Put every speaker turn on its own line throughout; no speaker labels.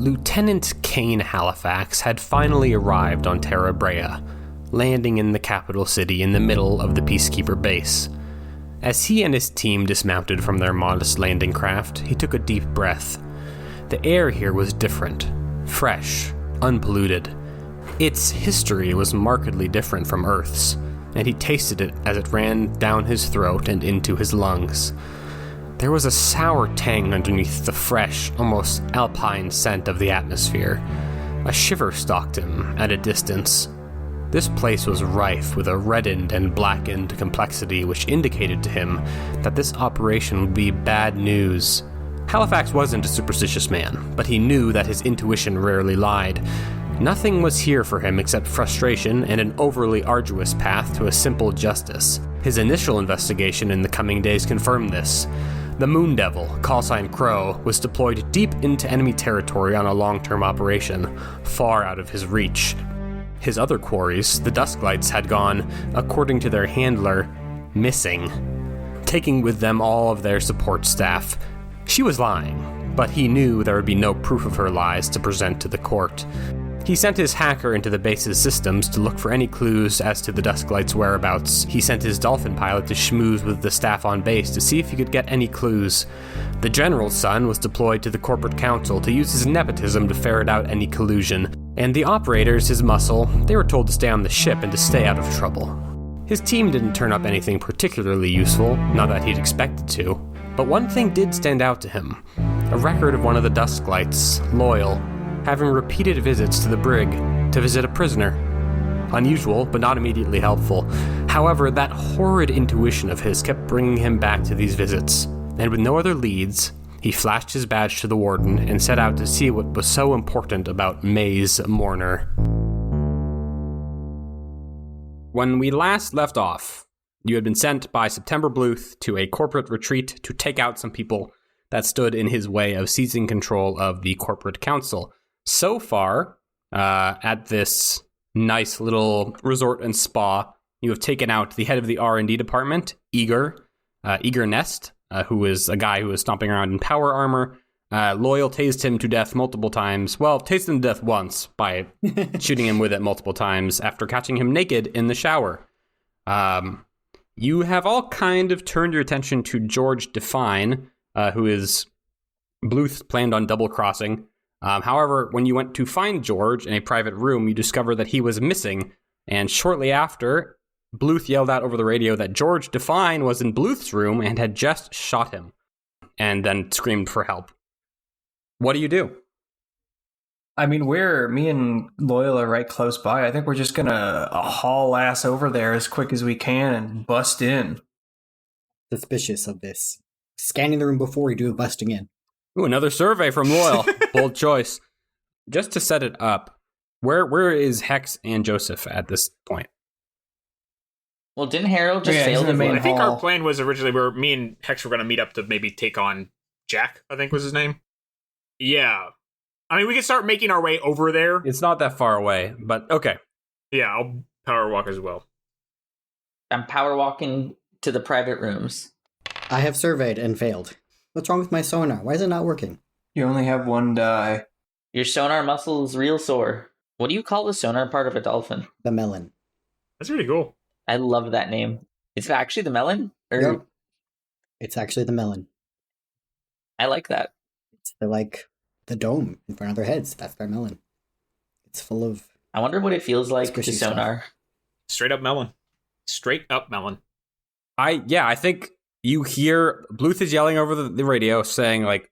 Lieutenant Kane Halifax had finally arrived on Terra Brea, landing in the capital city in the middle of the Peacekeeper base. As he and his team dismounted from their modest landing craft, he took a deep breath. The air here was different, fresh, unpolluted. Its history was markedly different from Earth's, and he tasted it as it ran down his throat and into his lungs. There was a sour tang underneath the fresh, almost alpine scent of the atmosphere. A shiver stalked him at a distance. This place was rife with a reddened and blackened complexity which indicated to him that this operation would be bad news. Halifax wasn't a superstitious man, but he knew that his intuition rarely lied. Nothing was here for him except frustration and an overly arduous path to a simple justice. His initial investigation in the coming days confirmed this. The Moon Devil, callsign Crow, was deployed deep into enemy territory on a long-term operation, far out of his reach. His other quarries, the Dusklights, had gone, according to their handler, missing, taking with them all of their support staff. She was lying, but he knew there would be no proof of her lies to present to the court. He sent his hacker into the base's systems to look for any clues as to the Dusklights' whereabouts. He sent his dolphin pilot to schmooze with the staff on base to see if he could get any clues. The general's son was deployed to the corporate council to use his nepotism to ferret out any collusion. And the operators, his muscle, they were told to stay on the ship and to stay out of trouble. His team didn't turn up anything particularly useful, not that he'd expected to. But one thing did stand out to him. A record of one of the Dusklights, Loyal, having repeated visits to the brig to visit a prisoner. Unusual, but not immediately helpful. However, that horrid intuition of his kept bringing him back to these visits, and with no other leads, he flashed his badge to the warden and set out to see what was so important about May's mourner. When we last left off, you had been sent by September Bluth to a corporate retreat to take out some people that stood in his way of seizing control of the corporate council. So far, at this nice little resort and spa, you have taken out the head of the R&D department, Eager Nest, who is a guy who is stomping around in power armor. Loyal tased him to death multiple times. Well, tased him to death once by shooting him with it multiple times after catching him naked in the shower. You have all kind of turned your attention to George Define, who is Bluth planned on double-crossing. However, when you went to find George in a private room, you discovered that he was missing, and shortly after, Bluth yelled out over the radio that George Define was in Bluth's room and had just shot him, and then screamed for help. What do you do?
I mean, me and Loyal are right close by. I think we're just gonna haul ass over there as quick as we can and bust in.
Suspicious of this. Scanning the room before we do busting in.
Ooh, another survey from Loyal. Bold choice. Just to set it up, where is Hex and Joseph at this point?
Well, didn't Harold just fail the main hall?
I think our plan was originally where me and Hex were going to meet up to maybe take on Jack, I think was his name. Yeah. I mean, we could start making our way over there.
It's not that far away, but okay.
Yeah, I'll power walk as well.
I'm power walking to the private rooms.
I have surveyed and failed. What's wrong with my sonar? Why is it not working?
You only have one die.
Your sonar muscle is real sore. What do you call the sonar part of a dolphin?
The melon.
That's really cool.
I love that name. Is it actually the melon? Or...
Yep. It's actually the melon.
I like that.
It's like the dome in front of their heads. That's their melon. It's full of...
I wonder what it feels like to sonar.
Stuff. Straight up melon. Straight up melon.
I think you hear Bluth is yelling over the radio saying, like,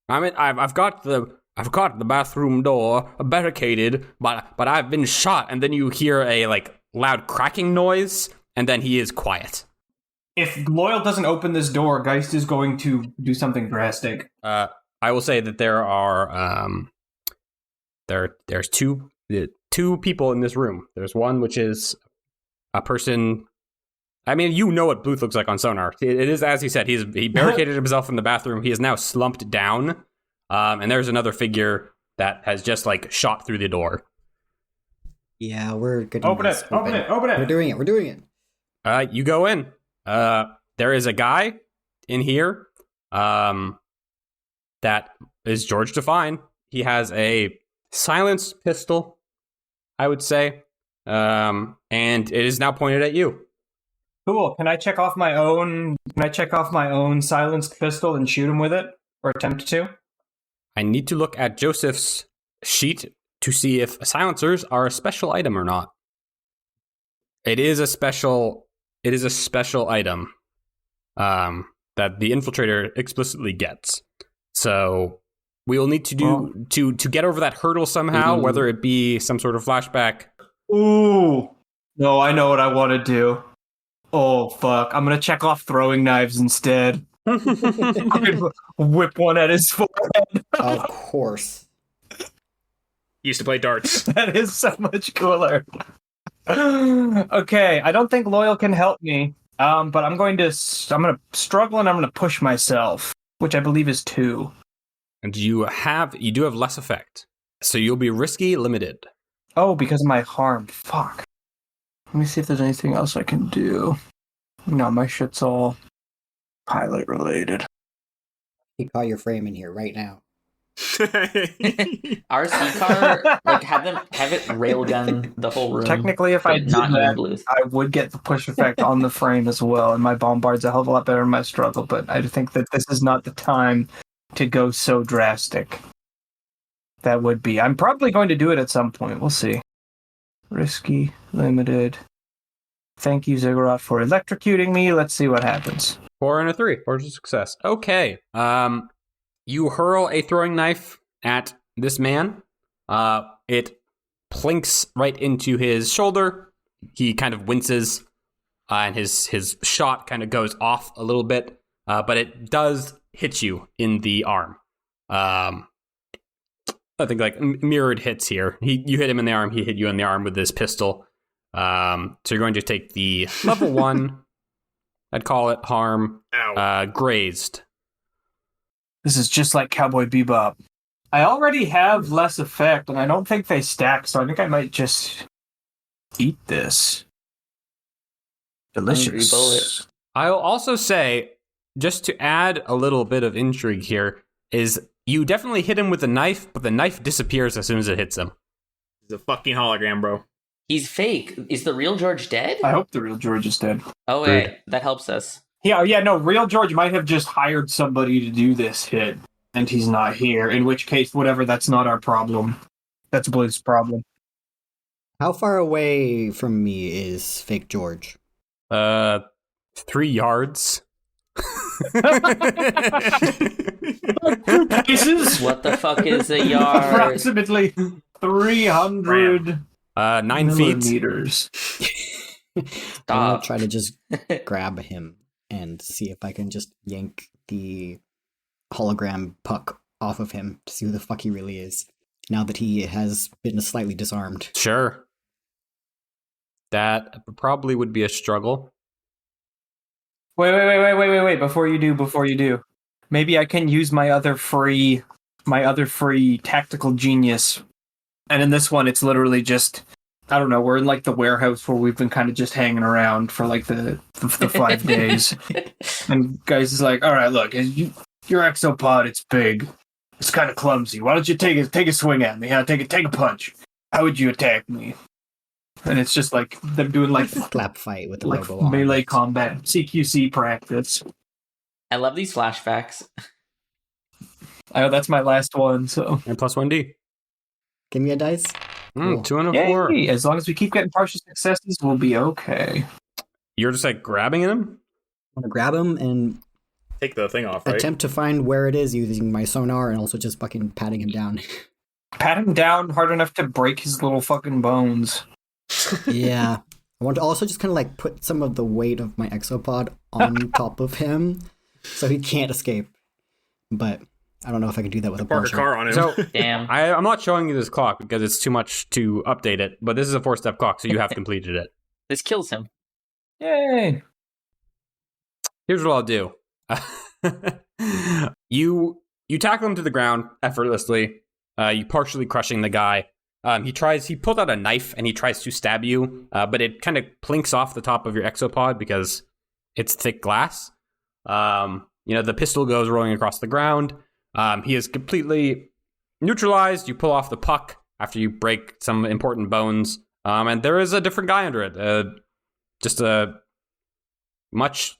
I've got the bathroom door barricaded, but I've been shot. And then you hear a loud cracking noise, and then he is quiet.
If Loyal doesn't open this door, Geist is going to do something drastic.
I will say that there are there's two people in this room. There's one which is a person. I mean, you know what Bluth looks like on sonar. It is, as he said, he barricaded himself in the bathroom. He is now slumped down. And there's another figure that has just shot through the door.
Yeah, we're good.
Open it.
We're doing it.
You go in. There is a guy in here. That is George Define. he has a silenced pistol, I would say, and it is now pointed at you.
Cool. Can I check off my own? Can I check off my own silenced pistol and shoot him with it, or attempt to?
I need to look at Joseph's sheet to see if silencers are a special item or not. It is a special item that the infiltrator explicitly gets. So we will need to do to get over that hurdle somehow, whether it be some sort of flashback.
Ooh. No, I know what I want to do. Oh, fuck. I'm going to check off throwing knives instead. I'm going to whip one at his forehead.
Of course.
Used to play darts.
That is so much cooler. Okay, I don't think Loyal can help me, but I'm going to struggle and I'm going to push myself, which I believe is 2.
And you do have less effect. So you'll be risky limited.
Oh, because of my harm. Fuck. Let me see if there's anything else I can do. No, my shit's all pilot related.
You call your frame in here right now.
RC car, like have it railgun the whole room.
Technically, if I did that, I would get the push effect on the frame as well, and my bombard's a hell of a lot better in my struggle, but I think that this is not the time to go so drastic. That would be. I'm probably going to do it at some point. We'll see. Risky, limited. Thank you, Ziggurat, for electrocuting me. Let's see what happens.
4 and a 3. 4 is a success. Okay. You hurl a throwing knife at this man. It plinks right into his shoulder. He kind of winces, and his shot kind of goes off a little bit, but it does hit you in the arm. I think like mirrored hits here. You hit him in the arm. He hit you in the arm with his pistol. So you're going to take the level 1. I'd call it harm. Grazed.
This is just like Cowboy Bebop. I already have less effect, and I don't think they stack, so I think I might just eat this. Delicious.
Bullet.
I'll also say, just to add a little bit of intrigue here, is you definitely hit him with the knife, but the knife disappears as soon as it hits him.
He's a fucking hologram, bro.
He's fake. Is the real George dead?
I hope the real George is dead.
Oh, wait. That helps us.
Yeah, no, real George might have just hired somebody to do this hit, and he's not here, in which case, whatever, that's not our problem. That's Blue's problem.
How far away from me is fake George?
3 yards.
Paces?
What the fuck is a yard?
Approximately 300
9 feet.
millimeters.
I'm
Stop.
gonna try to just grab him and see if I can just yank the hologram puck off of him to see who the fuck he really is, now that he has been slightly disarmed.
Sure. That probably would be a struggle.
Wait. Before you do. Maybe I can use my other free tactical genius. And in this one, it's literally just, I don't know, we're in like the warehouse where we've been kind of just hanging around for like the 5 days. And guys is like, all right, look, your exopod, it's big. It's kind of clumsy. Why don't you take a swing at me? Take a punch. How would you attack me? And it's just like them doing like
Slap fight with the
like
logo on
melee
it.
combat, CQC practice.
I love these flashbacks.
I know that's my last one, so.
And plus 1d.
Give me a dice. Cool.
2 and a 4.
Yay! As long as we keep getting partial successes, we'll be okay.
You're just like grabbing him?
I'm gonna grab him and
Take the thing off, right?
attempt to find where it is using my sonar, and also just fucking patting him down.
Pat him down hard enough to break his little fucking bones.
Yeah. I want to also just kind of like put some of the weight of my exopod on top of him so he can't escape. But I don't know if I can do that with a
Park a
partial.
car on him.
So
Damn.
I'm not showing you this clock because it's too much to update it, but this is a 4-step clock, so you have completed it.
This kills him.
Yay!
Here's what I'll do. You tackle him to the ground effortlessly. You partially crushing the guy. He pulls out a knife and he tries to stab you, but it kind of plinks off the top of your exopod because it's thick glass. The pistol goes rolling across the ground. He is completely neutralized. You pull off the puck after you break some important bones. And there is a different guy under it. Just a much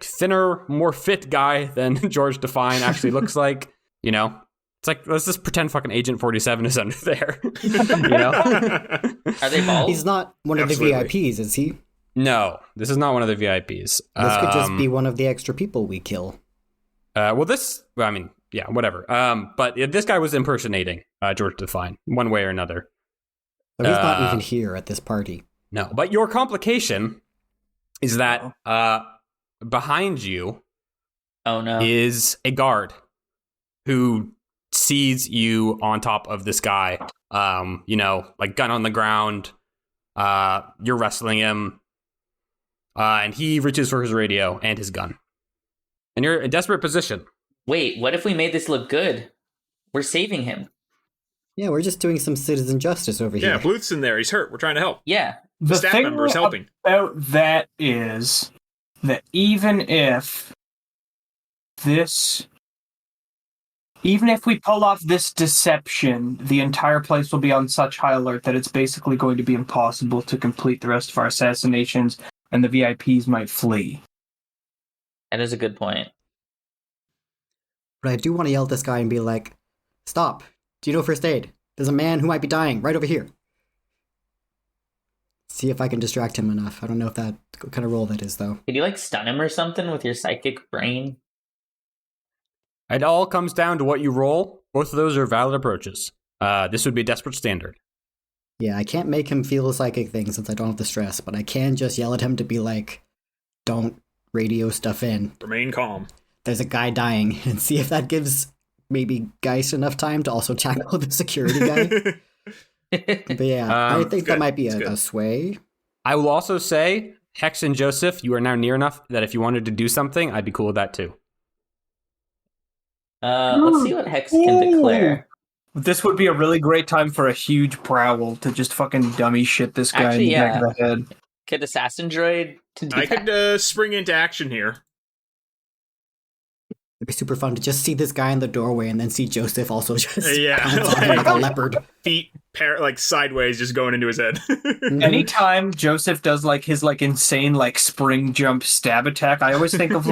thinner, more fit guy than George Define actually looks like. You know, it's like, let's just pretend fucking Agent 47 is under there. You know?
Are they bald?
He's not one of the VIPs, is he?
No, this is not one of the VIPs.
This could just be one of the extra people we kill.
Whatever. But this guy was impersonating George Define, one way or another.
But he's not even here at this party.
No, but your complication is that behind you is a guard who sees you on top of this guy, gun on the ground. You're wrestling him, and he reaches for his radio and his gun. And you're in a desperate position.
Wait, what if we made this look good? We're saving him.
Yeah, we're just doing some citizen justice over here.
Yeah, Bluth's in there. He's hurt. We're trying to help.
Yeah.
The staff member is helping.
About that is that even if we pull off this deception, the entire place will be on such high alert that it's basically going to be impossible to complete the rest of our assassinations, and the VIPs might flee.
That is a good point.
But I do want to yell at this guy and be like, stop. Do you know first aid? There's a man who might be dying right over here. See if I can distract him enough. I don't know what kind of role that is, though.
Could you, stun him or something with your psychic brain?
It all comes down to what you roll. Both of those are valid approaches. This would be a desperate standard.
Yeah, I can't make him feel a psychic thing since I don't have the stress, but I can just yell at him to be like, don't radio stuff in.
Remain calm.
There's a guy dying, and see if that gives maybe Geist enough time to also tackle the security guy. But yeah, I think that might be a sway.
I will also say, Hex and Joseph, you are now near enough that if you wanted to do something, I'd be cool with that too.
Let's see what Hex can declare.
This would be a really great time for a huge prowl to just fucking dummy shit this guy in the back of the head.
Could Assassin Droid do
I could spring into action here.
It'd be super fun to just see this guy in the doorway and then see Joseph also just
pounce
on him like a leopard.
Feet sideways just going into his head.
Anytime Joseph does his insane spring jump stab attack, I always think of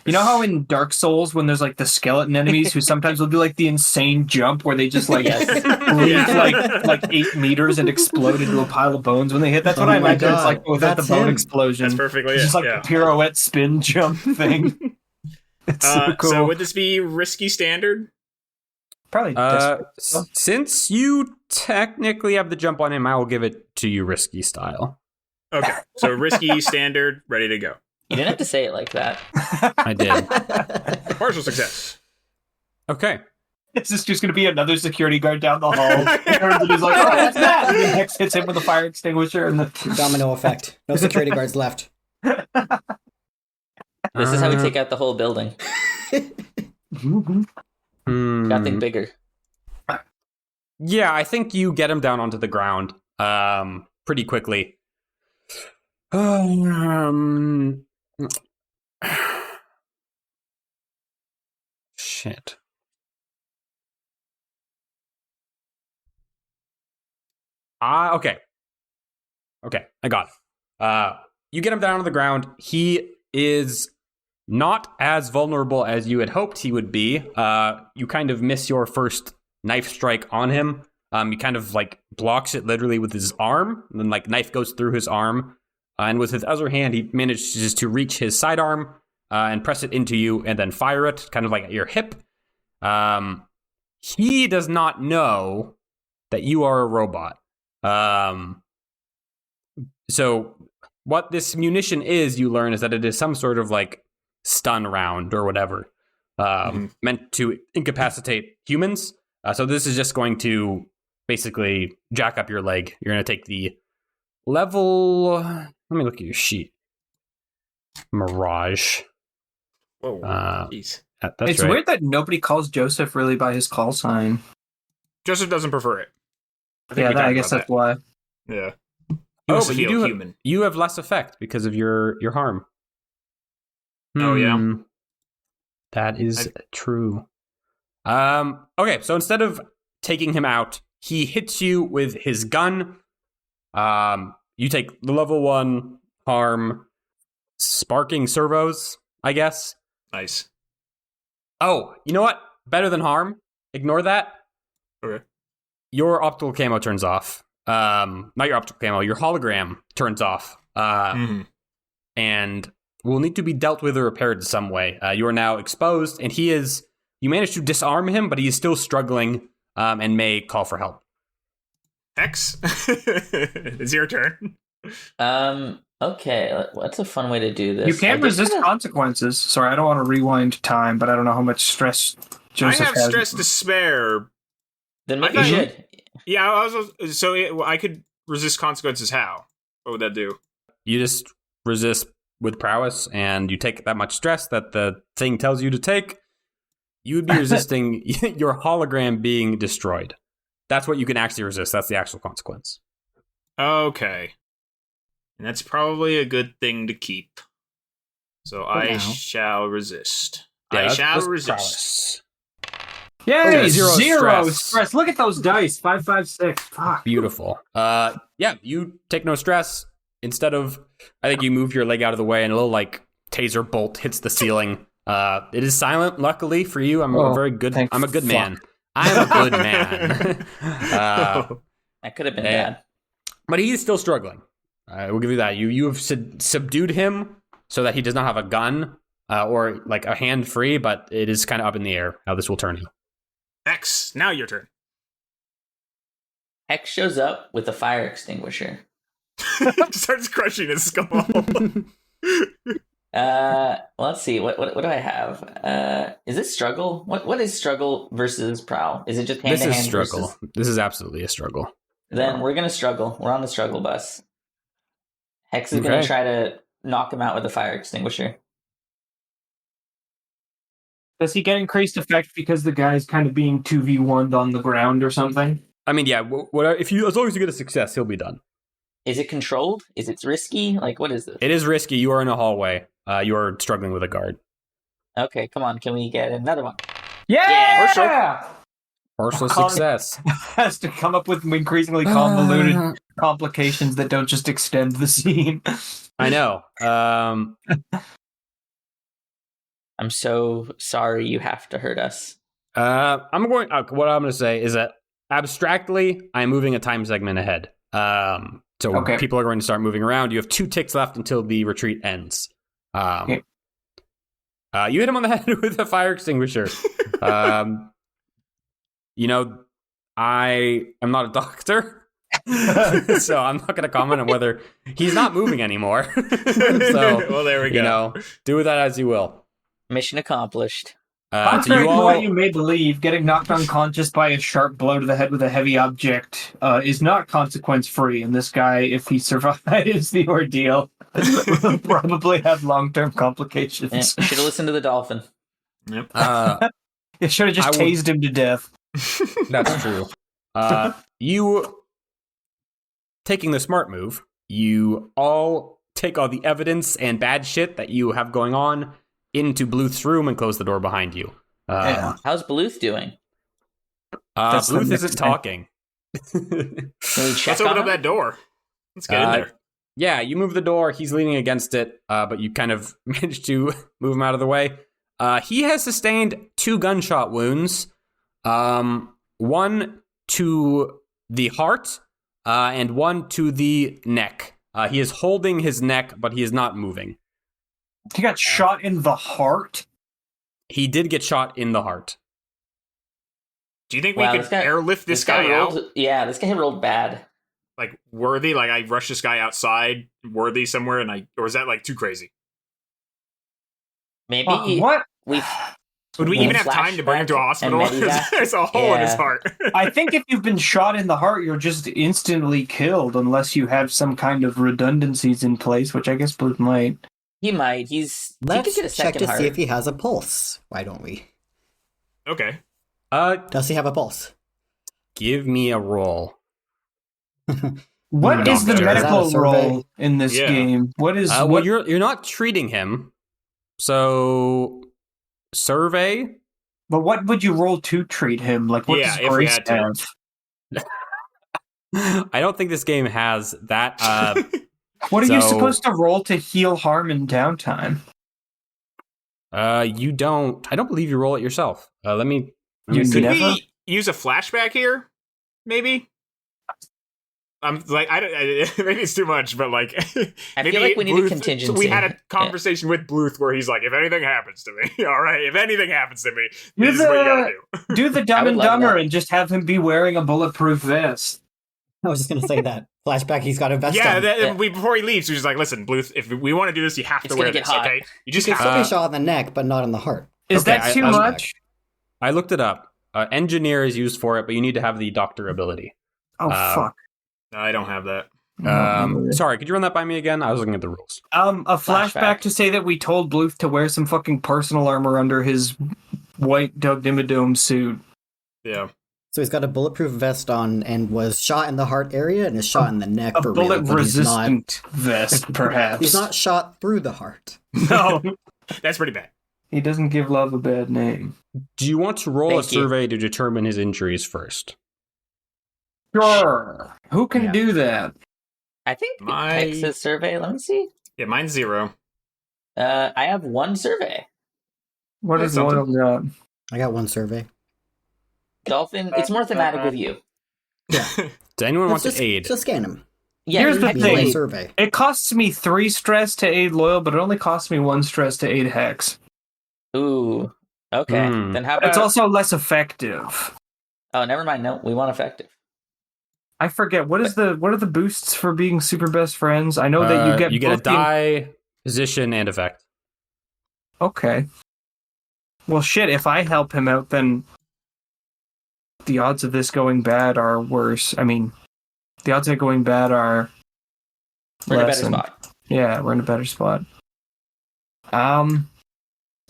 you know how in Dark Souls when there's the skeleton enemies who sometimes will do the insane jump where they just leap 8 meters and explode into a pile of bones when they hit? That's what I imagine it's without the bone explosion.
That's perfectly
it's just a pirouette spin jump thing. It's so cool.
So would this be risky standard?
Probably.
Since you technically have the jump on him, I will give it to you risky style.
Okay, so risky standard, ready to go.
You didn't have to say it like that.
I did.
Partial success.
Okay.
It's just going to be another security guard down the hall. And he's like, oh, that's that! And then Hex hits him with a fire extinguisher. And the
domino effect. No security guards left.
This is how we take out the whole building. Nothing bigger.
Yeah, I think you get him down onto the ground pretty quickly. Shit. Okay. Okay, I got it. You get him down on the ground. He is not as vulnerable as you had hoped he would be. You kind of miss your first knife strike on him. He kind of blocks it literally with his arm, and then knife goes through his arm. And with his other hand, he manages to reach his sidearm and press it into you and then fire it, kind of at your hip. He does not know that you are a robot. So what this munition is, you learn, is that it is some sort of stun round or whatever, meant to incapacitate humans. So this is just going to basically jack up your leg. You're going to take the level... Let me look at your sheet. Mirage.
Whoa, jeez.
That's
it's
right.
weird that nobody calls Joseph really by his call sign.
Joseph doesn't prefer it.
I guess that's why.
Yeah.
But you have less effect because of your harm.
Oh, yeah?
That is true. Okay, so instead of taking him out, he hits you with his gun. You take the level 1 harm, sparking servos, I guess.
Nice.
Oh, you know what? Better than harm. Ignore that.
Okay.
Your optical camo turns off. Not your optical camo. Your hologram turns off. And will need to be dealt with or repaired in some way. You are now exposed, and he is. You managed to disarm him, but he is still struggling, and may call for help.
Hex, it's your turn.
Okay, what's a fun way to do this?
You can resist consequences. Sorry, I don't want to rewind time, but I don't know how much stress Joseph
I have
has.
stress to spare.
Then maybe you should.
Yeah, I could resist consequences. How? What would that do?
You just resist with prowess, and you take that much stress that the thing tells you to take. You would be resisting your hologram being destroyed. That's what you can actually resist. That's the actual consequence.
Okay. And that's probably a good thing to keep. So I shall resist.
Yeah,
I shall
that's
resist.
Yay!
Zero
Zero
stress.
stress. Look at those dice. 5, 5, 6. Fuck.
Beautiful. Yeah, you take no stress. Instead of, I think you move your leg out of the way, and a little like taser bolt hits the ceiling. It is silent, luckily for you. I'm a very good. I'm a good man. I'm a good man.
That could have been bad.
But he is still struggling. We'll give you that. You have subdued him so that he does not have a gun or like a hand free, but it is kind of up in the air how this will turn you.
X, now your turn.
Hex shows up with a fire extinguisher.
Starts crushing his skull.
Let's see. What do I have? Is this struggle? What is struggle versus prowl? Is it just hand to hand?
This is struggle.
Versus...
This is absolutely a struggle.
Then we're gonna struggle. We're on the struggle bus. Hex is gonna try to knock him out with a fire extinguisher.
Does he get increased effect because the guy's kind of being 2v1'd on the ground or something?
I mean, yeah. Whatever. As long as you get a success, he'll be done.
Is it controlled? Is it risky? Like, what is this?
It is risky. You are in a hallway. You are struggling with a guard.
Okay, come on. Can we get another one?
Yeah!
Partial success.
Has to come up with increasingly convoluted complications that don't just extend the scene.
I know.
I'm so sorry you have to hurt us.
What I'm going to say is that abstractly, I'm moving a time segment ahead. So people are going to start moving around. You have 2 ticks left until the retreat ends. You hit him on the head with a fire extinguisher. I am not a doctor, so I'm not going to comment on whether he's not moving anymore. So,
well, there we go.
Do with that as you will.
Mission accomplished.
Contrary to what you may believe, getting knocked unconscious by a sharp blow to the head with a heavy object is not consequence-free, and this guy, if he survives the ordeal, will probably have long-term complications.
You should have listened to the dolphin.
Yep.
It should have just tased him to death.
That's true. You, taking the smart move, you all take all the evidence and bad shit that you have going on into Bluth's room and close the door behind you.
How's Bluth doing?
Bluth isn't talking.
Let's open up that door. Let's get in there.
Yeah, you move the door. He's leaning against it, but you kind of manage to move him out of the way. He has sustained 2 gunshot wounds. One to the heart, and one to the neck. He is holding his neck, but he is not moving.
He got shot in the heart?
He did get shot in the heart.
Do you think we could airlift this guy out?
Yeah, this guy rolled bad.
Like, worthy? Like, I rush this guy outside, worthy somewhere, or is that, like, too crazy?
Maybe...
what?
Would we even have time to bring him to a hospital? There's a hole in his heart.
I think if you've been shot in the heart, you're just instantly killed unless you have some kind of redundancies in place, which I guess Bluth might.
He might.
Let's
get a
check to
heart.
see if he has a pulse. Why don't we?
Okay.
Does he have a pulse?
Give me a roll.
What is the medical role in this game? What is?
Well, you're not treating him, so survey.
But what would you roll to treat him? Like, what
Yeah,
does
if we
Grace
had to.
have?
I don't think this game has that.
What are you
So-
supposed to roll to heal harm in downtime?
You don't. I don't believe you roll it yourself. Let me
You
see.
Could
never-
we use a flashback here? Maybe. I'm like maybe it's too much, but like
I
maybe
feel like we need a
Bluth-
contingency.
We had a conversation with Bluth where he's like, if anything happens to me, all right, if anything happens to me, this is what you gotta do.
Do the Dumb
would
and
love
Dumber
that.
and just have him be wearing a bulletproof vest.
I was just gonna say that. Flashback, he's got a vest
Yeah,
on.
before he leaves, he's just like, listen, Bluth, if we want to do this, you have
It's
to wear
gonna get
this,
hot.
okay? You
You
just
can
have
still
to.
be shot in the neck, but not in the heart.
Is
Okay,
that too
I-
much?
I looked it up. Engineer is used for it, but you need to have the doctor ability.
Oh, fuck.
I don't have that.
Sorry, could you run that by me again? I was looking at the rules.
A flashback
Flashback.
to say that we told Bluth to wear some fucking personal armor under his white Doug Dimmadome suit.
Yeah.
So he's got a bulletproof vest on and was shot in the heart area and is shot in the neck
A
for real.
bullet
but
resistant vest, perhaps.
He's not shot through the heart.
No,
That's pretty bad.
he doesn't give love a bad name.
Do you want to roll
Thank
a
you.
survey to determine his injuries first?
Sure. Who can
Yeah.
do that?
I think
My-
Texas survey. Let me see.
Yeah, mine's 0.
I have one survey.
What
That's
is Loyal got?
I got one survey.
Dolphin. It's more thematic with you.
Does anyone want
Let's
to aid?
just scan him.
Yeah,
Here's the
Be one
thing.
survey.
It costs me 3 stress to aid Loyal, but it only costs me 1 stress to aid Hex.
Ooh. Okay.
Hmm.
Then how about?
It's also less effective.
Oh, never mind. No, we want effective.
I forget what are the boosts for being super best friends. I know that you get
a
both the-
die, position, and effect.
Okay. Well, shit. If I help him out, then the odds of this going bad are worse. I mean, the odds of it going bad are
We're in a
less
better
than-
spot.
Yeah, we're in a better spot.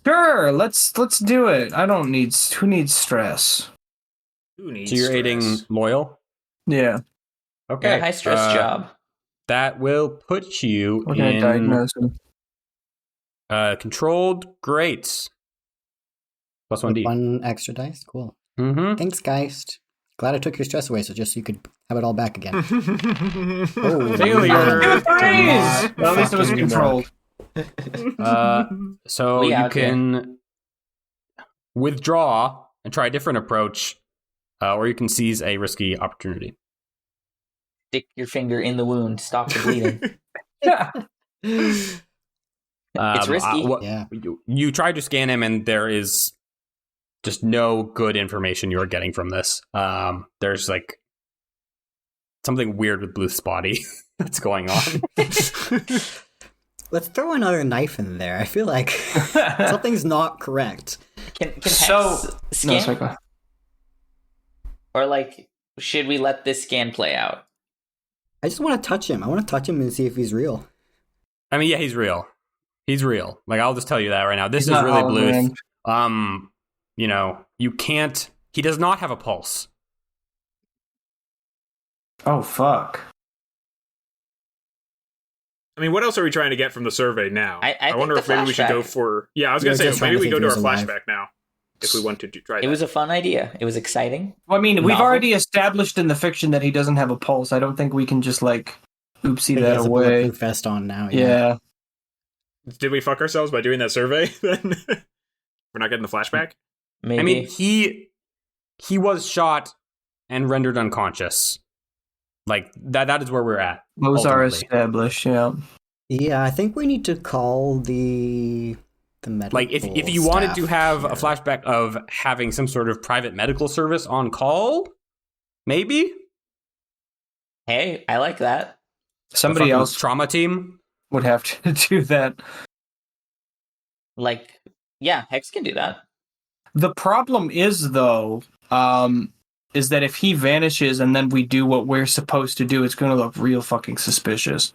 Sure. Let's do it. I don't need. Who needs stress?
Who needs
So you're
stress?
aiding loyal.
Yeah.
Okay,
Yeah, high stress job.
That will put you
We're gonna
in
diagnose him.
controlled. Great. Plus 1d.
One extra dice. Cool.
Mm-hmm.
Thanks, Geist. Glad I took your stress away, so just so you could have it all back again.
Failure.
Two threes!
Not
Well, at least it was
fucking
controlled.
So
We
you
out here.
can withdraw and try a different approach, or you can seize a risky opportunity.
Stick your finger in the wound. Stop the bleeding. It's risky.
Yeah.
You tried to scan him, and there is just no good information you're getting from this. There's like something weird with Bluth's body that's going on.
Let's throw another knife in there. I feel like something's not correct.
Can Hex
So-
scan?
No, sorry, go ahead.
Or like, should we let this scan play out?
I just want to touch him. I want to touch him and see if he's real.
I mean, yeah, he's real. He's real. Like, I'll just tell you that right now. This
He's
is
not
really
hologram.
Bluth. You know, you can't. He does not have a pulse.
Oh, fuck.
I mean, what else are we trying to get from the survey now?
I think
wonder
the
if maybe we should go
flashback-
for. Yeah, I was
We
gonna
were
say
just trying
maybe
to
we
think
go
he
to
was
our
alive.
flashback now if we want to try that.
It was a fun idea. It was exciting.
Well, I mean, we've
Novel.
already established in the fiction that he doesn't have a pulse. I don't think we can just, like, oopsie
He
that
has a
away.
bulletproof vest on now.
Yeah.
Did we fuck ourselves by doing that survey? Then we're not getting the flashback.
Maybe.
I mean, he was shot and rendered unconscious. Like that is where we're at.
Those are
ultimately.
established, yeah.
Yeah, I think we need to call the medical.
Like if you wanted to
staff
have a
here.
flashback of having some sort of private medical service on call, maybe
hey, I like that.
Somebody
A fucking
else
trauma team.
would have to do that.
Like, yeah, Hex can do that.
The problem is, though, is that if he vanishes and then we do what we're supposed to do, it's going to look real fucking suspicious.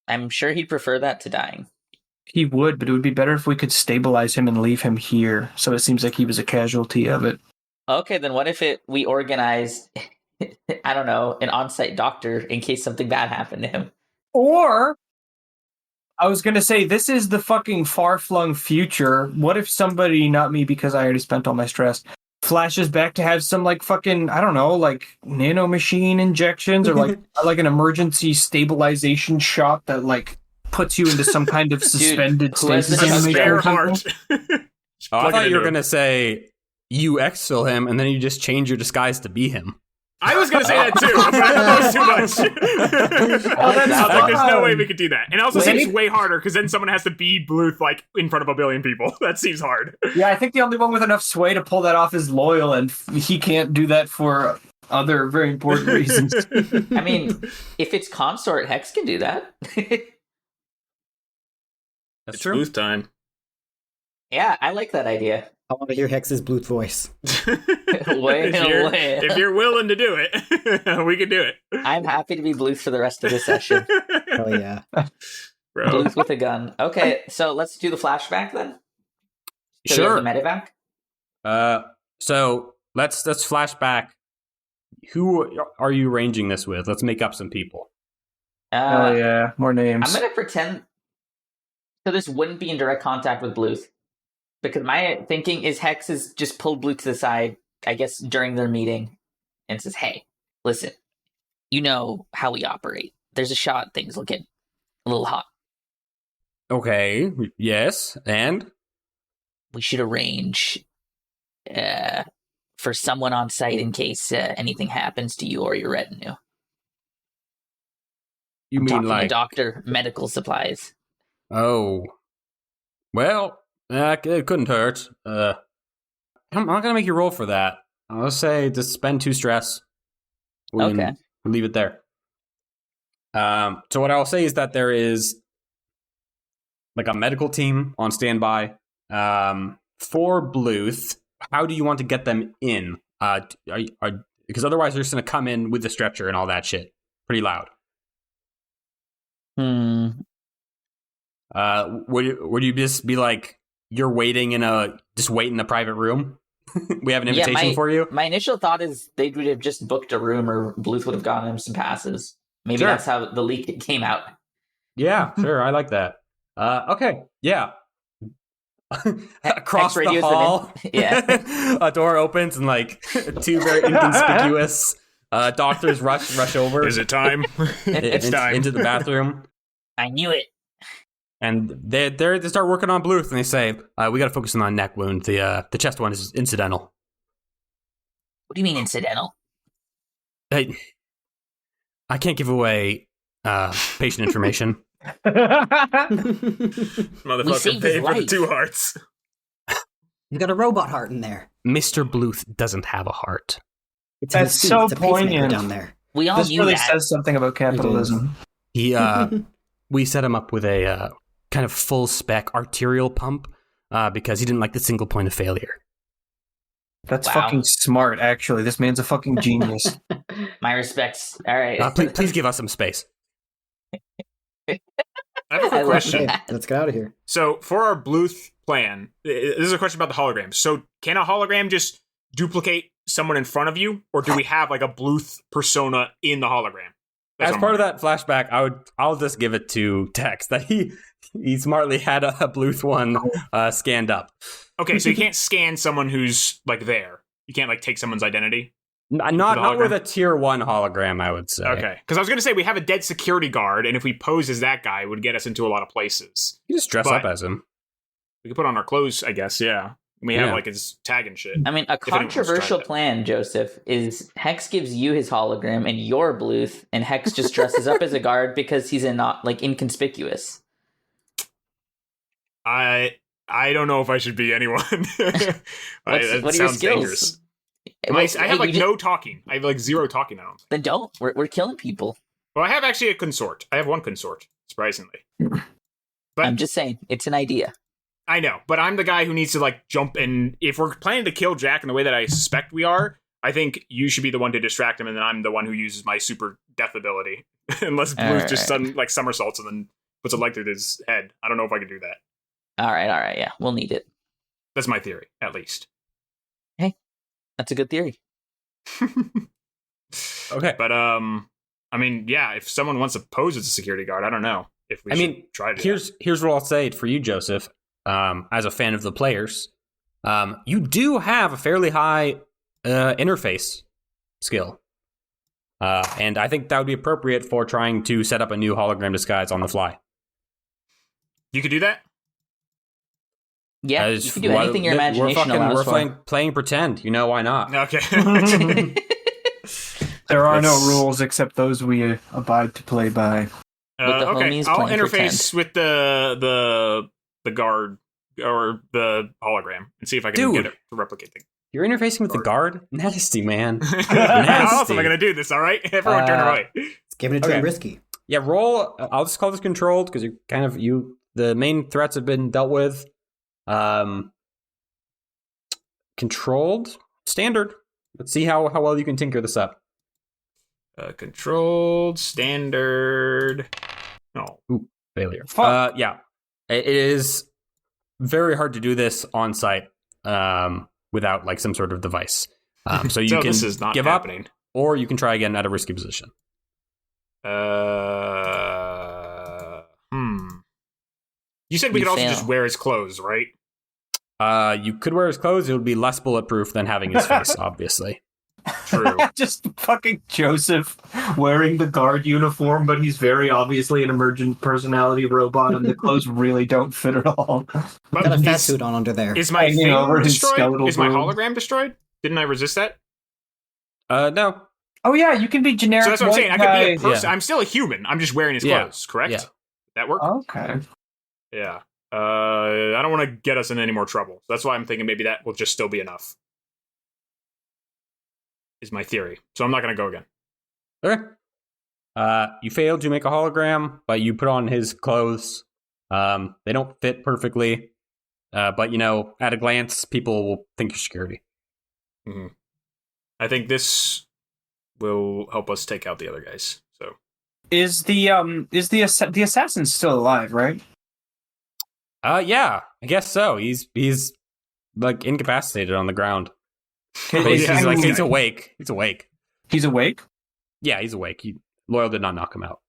I'm sure he'd prefer that to dying.
He would, but it would be better if we could stabilize him and leave him here, so it seems like he was a casualty of it.
Okay, then what if we organized, I don't know, an on-site doctor in case something bad happened to him?
Or I was gonna say, this is the fucking far-flung future. What if somebody, not me because I already spent all my stress, flashes back to have some like fucking, I don't know, like nanomachine injections or like an emergency stabilization shot that like puts you into some kind of suspended
who has
stasis
the
A
animation
spare
or something?
heart.
Oh, I
Plug it
thought you were
into
going to say you exfil him and then you just change your disguise to be him.
I was gonna say that too, but I thought that was too much.
that's
I was like, "There's no way
fun.
we could do that." And it also
Well,
seems
any-
way harder because then someone has to be Bluth like in front of a billion people. That seems hard.
Yeah, I think the only one with enough sway to pull that off is Loyal, and he can't do that for other very important reasons.
I mean, if it's consort, Hex can do that.
That's
It's
true.
Bluth time.
Yeah, I like that idea.
I want to hear Hex's Bluth voice.
If you're willing to do it, we can do it.
I'm happy to be Bluth for the rest of the session.
Hell yeah.
Bro.
Bluth with a gun. Okay, so let's do the flashback then. So
Sure.
we have the medevac.
So let's flash back. Who are you arranging this with? Let's make up some people.
Oh yeah, more names.
I'm gonna pretend. So this wouldn't be in direct contact with Bluth, because my thinking is Hex has just pulled Bluth to the side, I guess, during their meeting, and says, "Hey, listen, you know how we operate. There's a shot. Things will get a little hot.
Okay. Yes. And
We should arrange for someone on site in case anything happens to you or your retinue.
you
I'm
mean
talking a
like
doctor, medical supplies."
Oh, well, it couldn't hurt. I'm not gonna make you roll for that. I'll say just spend 2 stress. We
Okay.
can leave it there. So what I'll say is that there is like a medical team on standby. For Bluth, how do you want to get them in? Because otherwise they're just gonna come in with the stretcher and all that shit, pretty loud. Would you just be like, you're waiting just wait in a private room? We have an invitation for you.
My initial thought is they would have just booked a room, or Bluth would have gotten him some passes. Maybe
Sure.
that's how the leak came out.
Yeah, sure, I like that. Okay, yeah. Across the
radios them
hall,
Yeah.
a door opens and like 2 very inconspicuous doctors rush over.
Is it time? It's time.
Into the bathroom.
I knew it.
And they start working on Bluth, and they say, "We got to focus on the neck wound. The chest one is incidental."
What do you mean incidental?
I can't give away patient information.
Motherfucker
saved
paid
his
for the
life.
2 hearts.
He's got a robot heart in there.
Mr. Bluth doesn't have a heart.
It's in
That's
his suit.
so
It's a pacemaker
poignant.
down there.
We all
This
knew
really
that.
says something about capitalism.
He we set him up with a kind of full spec arterial pump because he didn't like the single point of failure.
That's
Wow.
fucking smart, actually. This man's a fucking genius.
My respects. All right.
Please give us some space.
I have a
I
quick
love
question.
that.
Let's get out of here.
So for our Bluth plan, this is a question about the hologram. So can a hologram just duplicate someone in front of you, or do we have like a Bluth persona in the hologram? That's
As
what
part of
I'm
that flashback, I'll just give it to Tex that he smartly had a Bluth one scanned up.
Okay, so you can't scan someone who's like there. You can't like take someone's identity.
Not with a tier 1 hologram, I would say.
Okay, because I was going to say we have a dead security guard, and if we pose as that guy, it would get us into a lot of places.
You just dress
But-
up as him.
We could put on our clothes, I guess. Yeah, we have
Yeah.
like his tag and shit.
I mean, a
anyone's tried
controversial
that.
plan, Joseph, is Hex gives you his hologram and you're Bluth, and Hex just dresses up as a guard because he's not like inconspicuous.
I don't know if I should be anyone. That
What are your
sounds
skills?
dangerous. I have like no talking. I have like 0 talking now.
Then don't. We're killing people.
Well, I have actually a consort. I have 1 consort, surprisingly. But
I'm just saying, it's an idea.
I know, but I'm the guy who needs to like jump and if we're planning to kill Jack in the way that I suspect we are, I think you should be the one to distract him, and then I'm the one who uses my super death ability. Unless Bluth just sudden like somersaults and then puts a leg through his head. I don't know if I can do that.
All right, yeah, we'll need it.
That's my theory, at least.
That's a good theory.
Okay.
But I mean, yeah, if someone wants to pose as a security guard, I don't know. if we should try to do
here's what I'll say for you, Joseph. As a fan of the players, you do have a fairly high interface skill. And I think that would be appropriate for trying to set up a new hologram disguise on the fly.
You could do that?
Yeah, you can do anything your imagination allows for.
We're playing pretend. You know, why not?
Okay.
There are no rules except those we abide to play by.
Okay, I'll interface with the guard or the hologram and see if I can get it to replicate things.
You're interfacing with the guard? Nasty, man.
How else am I going to do this, all right? Everyone turn away.
It's giving it to him risky.
Yeah, roll. I'll just call this controlled because you're kind of the main threats have been dealt with. Controlled standard. Let's see how well you can tinker this up.
Controlled standard. No.
Ooh, failure. Yeah, it is very hard to do this on site without like some sort of device. So you can
this is not
give
happening.
up, or you can try again at a risky position.
You said we could also just wear his clothes, right?
You could wear his clothes. It would be less bulletproof than having his face, obviously.
True.
Just fucking Joseph wearing the guard uniform, but he's very obviously an emergent personality robot, and the clothes really don't fit at all.
Got a fat suit on under there.
Is my
Hanging over
thing
his
destroyed?
skeletal
Is my
bone.
hologram destroyed? Didn't I resist that?
No.
Oh yeah, you can be generic.
So that's what I'm saying. I could be a person.
Yeah.
I'm still a human. I'm just wearing his
Yeah.
clothes, correct?
Yeah.
That work?
Okay.
Yeah. I don't want to get us in any more trouble. So that's why I'm thinking maybe that will just still be enough. Is my theory. So I'm not going to go again.
Okay. You failed to make a hologram, but you put on his clothes. They don't fit perfectly. But, you know, at a glance, people will think you're security.
Mm-hmm. I think this will help us take out the other guys. So
Is the assassin still alive, right?
Yeah, I guess so. He's like incapacitated on the ground.
He's
He's awake. He's awake.
He's awake?
Yeah, he's awake. Loyal did not knock him out.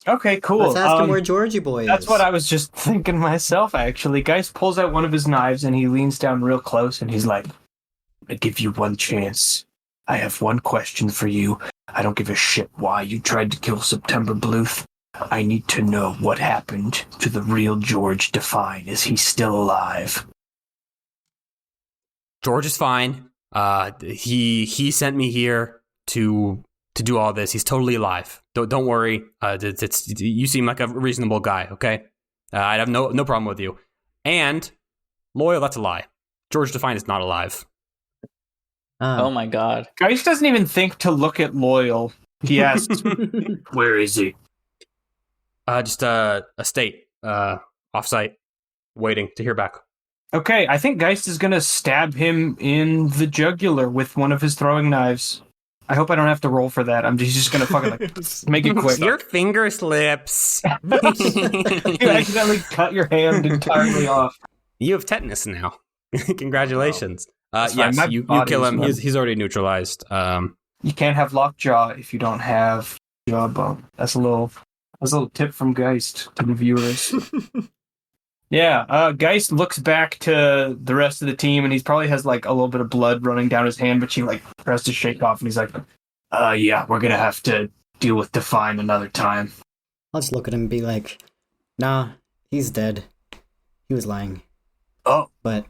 Okay, cool.
Let's ask him where Georgie boy is.
That's what I was just thinking myself, actually. Geist pulls out one of his knives and he leans down real close and he's like, I give you one chance. I have one question for you. I don't give a shit why you tried to kill September Bluth. I need to know what happened to the real George Define. Is he still alive?
George is fine. He sent me here to do all this. He's totally alive. Don't worry. You seem like a reasonable guy. Okay, I have no problem with you. And Loyal, that's a lie. George Define is not alive.
Oh my god.
Geist doesn't even think to look at Loyal. He asks, where is he?
Just a state, offsite, waiting to hear back.
Okay, I think Geist is gonna stab him in the jugular with one of his throwing knives. I hope I don't have to roll for that. He's just gonna fucking make it quick.
Your finger slips.
You accidentally cut your hand entirely off.
You have tetanus now. Congratulations.
That's
Yes,
fine.
you
My
kill him.
body's
He's already neutralized.
You can't have lockjaw if you don't have jawbone. That's a little tip from Geist to the viewers. Yeah, Geist looks back to the rest of the team, and he probably has like a little bit of blood running down his hand, but he like tries to shake off, and he's like, yeah, we're gonna have to deal with Define another time.
I'll just look at him and be like, nah, he's dead. He was lying.
Oh.
But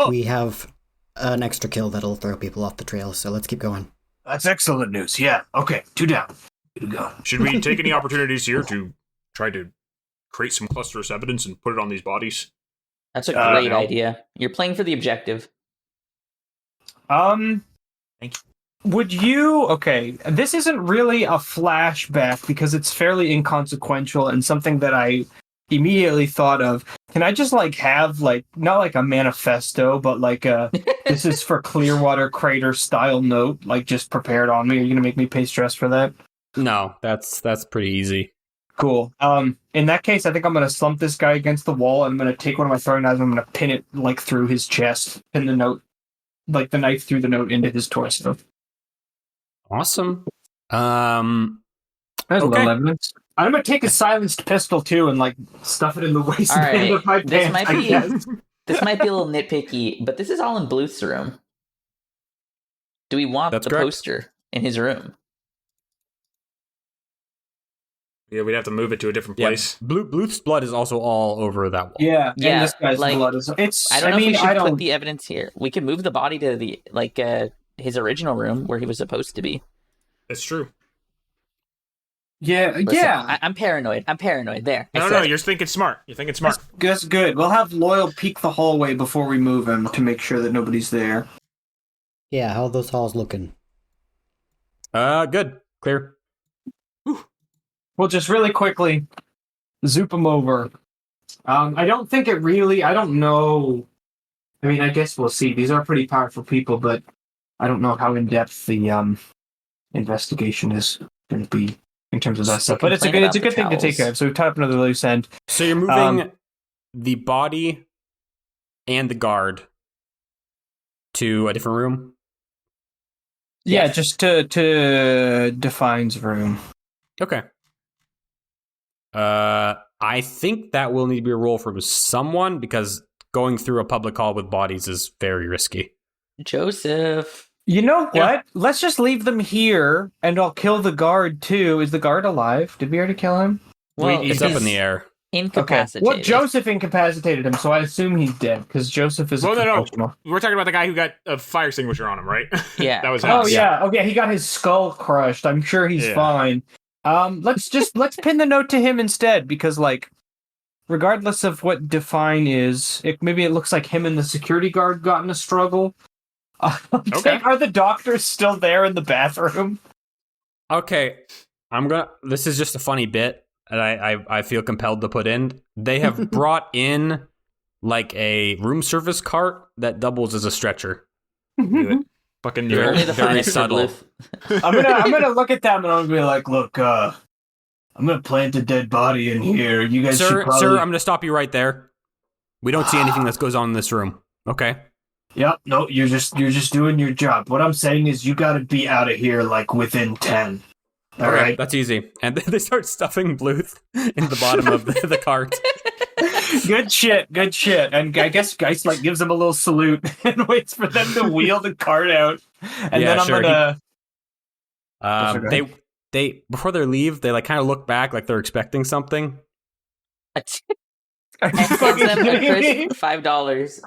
we have an extra kill that'll throw people off the trail, so let's keep going.
That's excellent news. Yeah, okay, 2 down. Good to go.
should we take any opportunities here to try to create some clusterous evidence and put it on these bodies?
That's a great
no.
idea. You're playing for the objective.
Thank you.
Would you... Okay, this isn't really a flashback because it's fairly inconsequential and something that I immediately thought of. Can I just, like, have, like, not like a manifesto, but like a, this is for Clearwater Crater style note, like, just prepared on me? Are you going to make me pay stress for that?
No, that's pretty easy.
Cool. In that case, I think I'm going to slump this guy against the wall. I'm going to take one of my throwing knives and I'm going to pin it, like, through his chest, pin the note, like, the knife through the note into his torso.
Awesome.
There's
Okay.
a little evidence. I'm gonna take a silenced pistol too and like stuff it in the waistband
Alright,
of my
this
pants.
might
I
be-
guess.
This might be a little nitpicky, but this is all in Bluth's room. Do we want
That's
the
correct.
poster in his room?
Yeah, we'd have to move it to a different
Yeah,
place.
Bluth's blood is also all over that wall.
Yeah,
Yeah,
and this guy's
like,
blood is. It's.
I don't know if we should
I
put
don't.
the evidence here. We could move the body to the his original room where he was supposed to be.
That's true.
Yeah,
Listen,
yeah.
I'm paranoid. I'm paranoid. There. I
No,
said
no,
it.
you're thinking smart. You're thinking smart.
That's good. We'll have Loyal peek the hallway before we move him to make sure that nobody's there.
Yeah, how are those halls looking?
Good. Clear.
We'll just really quickly zoop him over. I don't think it really. I don't know. I mean, I guess we'll see. These are pretty powerful people, but I don't know how in depth the investigation is going to be in terms of that stuff. But it's a good thing to take care of. So we've tied up another loose end.
So you're moving the body and the guard to a different room?
Yeah,
Yes.
just to Define's room.
Okay. I think that will need to be a roll from someone because going through a public hall with bodies is very risky.
Joseph.
You know what?
Yeah.
Let's just leave them here, and I'll kill the guard too. Is the guard alive? Did we already kill him?
Well,
It's up in the air.
Incapacitated.
Well, Joseph incapacitated him, so I assume he's dead because Joseph is
Well,
a
no.
professional.
We're talking about the guy who got a fire extinguisher on him, right?
Yeah.
That was
Oh
Hex.
yeah, okay. He got his skull crushed. I'm sure he's
Yeah.
fine. Let's pin the note to him instead because, like, regardless of what Define is, maybe it looks like him and the security guard got in a struggle.
Okay.
Are the doctors still there in the bathroom?
Okay. This is just a funny bit that I feel compelled to put in. They have brought in like a room service cart that doubles as a stretcher.
Knew it. Fucking knew
Only
it.
the
Very
finest for
subtle.
Bluth.
I'm gonna look at them and I'm gonna be like, look, I'm gonna plant a dead body in here. You guys should
Sir,
probably...
I'm going to stop you right there. We don't see anything that goes on in this room. Okay.
Yep, no, you're just doing your job. What I'm saying is you gotta be out of here like within 10. All
Okay,
right.
that's easy. And they start stuffing Bluth in the bottom of the cart.
Good shit. And I guess Geist like gives him a little salute and waits for them to wheel the cart out. And
Yeah,
then I'm
sure.
gonna
They before they leave, they like kind of look back like they're expecting something.
Are you
Hands
fucking
them a
kidding me?
crisp $5.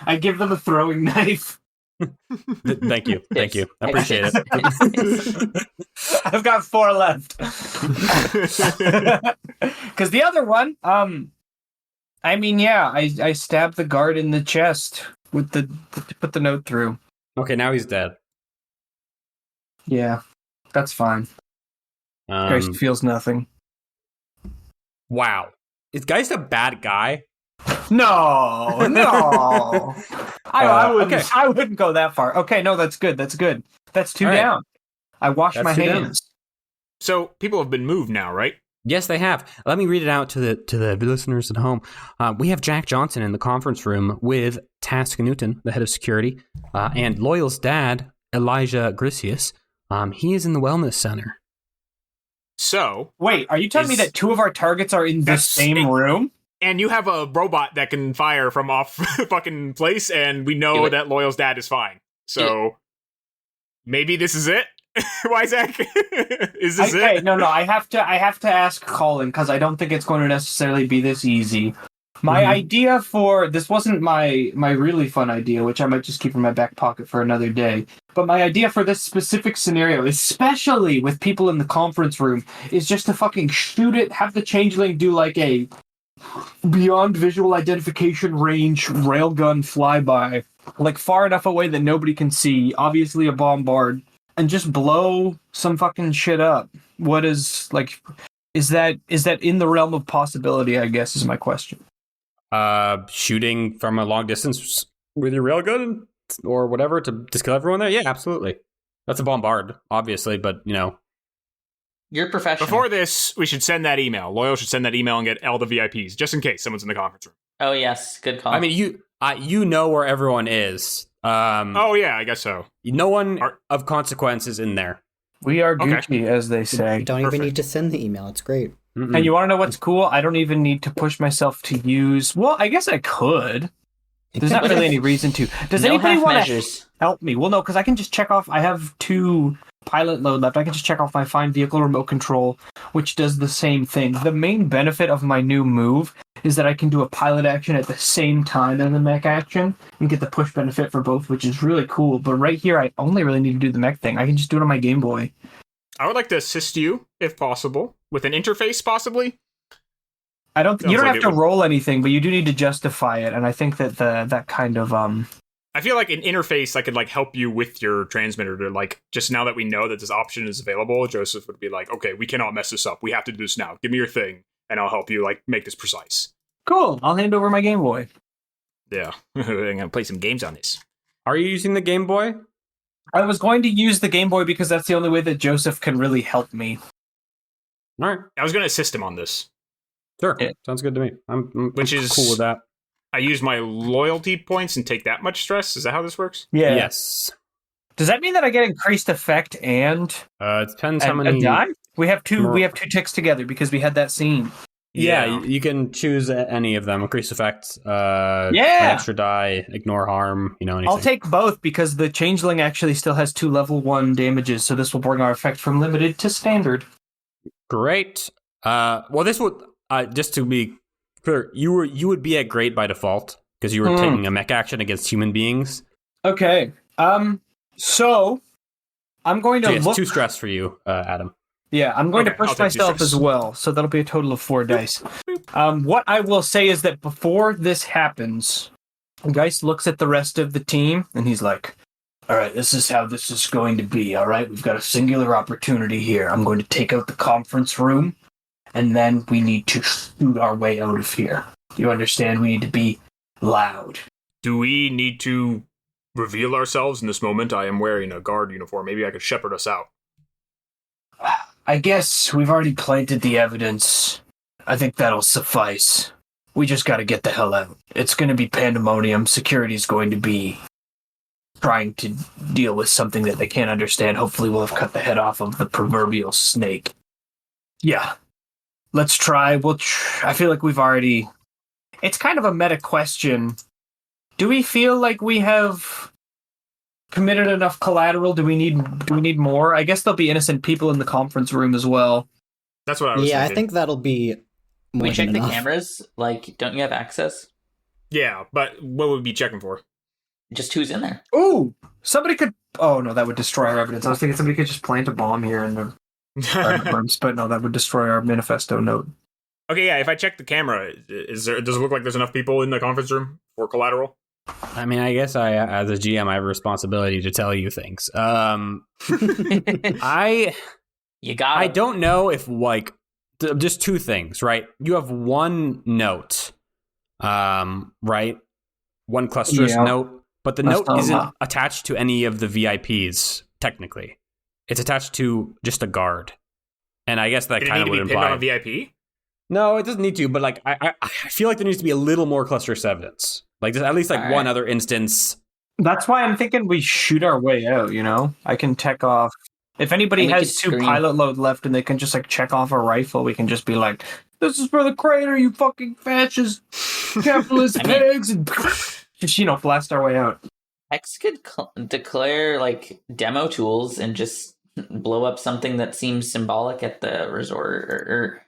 I give them a throwing knife.
Thank you. I appreciate it.
I've got 4 left. Because the other one, I mean, yeah, I stabbed the guard in the chest with to put the note through.
Okay, now he's dead.
Yeah, that's fine. Geist feels nothing.
Wow. Is Geist a bad guy?
No.
Okay.
I wouldn't go that far. Okay, no, that's good. That's 2
All right.
down. I washed
That's
my
2 down.
hands.
So people have been moved now, right?
Yes, they have. Let me read it out to the listeners at home. We have Jack Johnson in the conference room with Task Newton, the head of security, and Loyal's dad, Elijah Grisius. He is in the wellness center.
So,
Wait, are you telling me that 2 of our targets are in the
That's-
same room?
and you have a robot that can fire from off fucking place, and we
Do
know
it.
that Loyal's dad is fine. So, maybe this is it? Wyzak? Is this
Okay,
it?
no, I have to ask Colin because I don't think it's going to necessarily be this easy. My idea for this wasn't my really fun idea, which I might just keep in my back pocket for another day. But my idea for this specific scenario, especially with people in the conference room, is just to fucking shoot it, have the changeling do like a beyond visual identification range railgun flyby, like far enough away that nobody can see, obviously a bombard, and just blow some fucking shit up. What is like? Is that in the realm of possibility? I guess is my question.
Shooting from a long distance with your railgun or whatever to just kill everyone there? Yeah, absolutely. That's a bombard, obviously, but you know.
You're professional.
Before this, we should send that email. Loyal should send that email and get all the VIPs, just in case someone's in the conference room.
Oh, yes. Good call.
I mean, you know where everyone is.
Oh, yeah, I guess so.
No one
Are-
of consequence is in there.
We are
Okay.
Gucci, as they say.
You don't even
Perfect.
need to send the email. It's great.
And you want to know what's cool? I don't even need to push myself to use. Well, I guess I could. There's not really any reason to. Does
No
anybody
half
want to
measures.
help me? Well, no, because I can just check off. I have 2 pilot load left. I can just check off my Find Vehicle remote control, which does the same thing. The main benefit of my new move is that I can do a pilot action at the same time as the mech action and get the push benefit for both, which is really cool. But right here, I only really need to do the mech thing. I can just do it on my Game Boy.
I would like to assist you, if possible, with an interface, possibly.
I don't.
Sounds
You don't
like
have
it
to
would-
roll anything, but you do need to justify it. And I think that that kind of
I feel like an interface that could like help you with your transmitter to like just now that we know that this option is available, Joseph would be like, okay, we cannot mess this up. We have to do this now. Give me your thing, and I'll help you like make this precise.
cool. I'll hand over my Game Boy.
Yeah, I'm gonna play some games on this.
Are you using the Game Boy?
I was going to use the Game Boy because that's the only way that Joseph can really help me.
All right,
I was gonna assist him on this.
sure.
Yeah.
Sounds good to me. I'm
Which is-
cool with that.
I use my loyalty points and take that much stress. Is that how this works?
Yeah.
Yes.
Does that mean that I get increased effect and
It depends how
a
many.
die? We have two.
More-
We have 2 ticks together because we had that scene.
Yeah, you can choose any of them. Increase effect,
Yeah.
an extra die, ignore harm, anything.
I'll take both because the changeling actually still has 2 level 1 damages, so this will bring our effect from limited to standard.
Great. Well, this would, just to be clear, you would be at great by default because you were taking a mech action against human beings.
Okay. So I'm going to
So it's
look.
2 stress for you, Adam.
Yeah, I'm going
Okay,
to
I'll
push
take 2
myself
stress.
as well, so that'll be a total of 4 dice. What I will say is that before this happens, Geist looks at the rest of the team and he's like, all right, this is how this is going to be, all right? We've got a singular opportunity here. I'm going to take out the conference room, and then we need to shoot our way out of here. You understand? We need to be loud.
Do we need to reveal ourselves in this moment? I am wearing a guard uniform. Maybe I could shepherd us out.
I guess we've already planted the evidence. I think that'll suffice. We just gotta get the hell out. It's gonna be pandemonium. Security's going to be trying to deal with something that they can't understand. Hopefully we'll have cut the head off of the proverbial snake. Yeah. Let's try. I feel like we've already... It's kind of a meta question. Do we feel like we have committed enough collateral? Do we need more? I guess there'll be innocent people in the conference room as well.
That's what I was
Yeah, I
thinking.
think that'll be more
We
than
check the
enough.
cameras. Like, don't you have access?
Yeah, but what would we be checking for?
Just who's in there?
Ooh, somebody could. Oh no, that would destroy our evidence. I was thinking somebody could just plant a bomb here in the private rooms, but no, that would destroy our manifesto note.
Okay, yeah, if I check the camera, does it look like there's enough people in the conference room for collateral?
I mean, I guess as a GM, I have a responsibility to tell you things.
You got
I
it.
don't know if just 2 things, right? You have 1 note, right? 1 clusterous
Yeah.
note, but the
That's
note
not
isn't
enough.
attached to any of the VIPs. Technically, it's attached to just a guard, and I guess that
Did it
kind
need
of
to
would
be pinned on
imply.
a VIP?
No, it doesn't need to, but like I feel like there needs to be a little more clusterous evidence, like there's at least like
All right.
one other instance.
That's why I'm thinking we shoot our way out. I can tech off. If anybody
And we
has
could
2
scream.
pilot load left and they can just like check off a rifle, we can just be like, "This is for the crater, you fucking fascist capitalist
I mean-
pigs," and just blast our way out.
X could declare like demo tools and just blow up something that seems symbolic at the resort or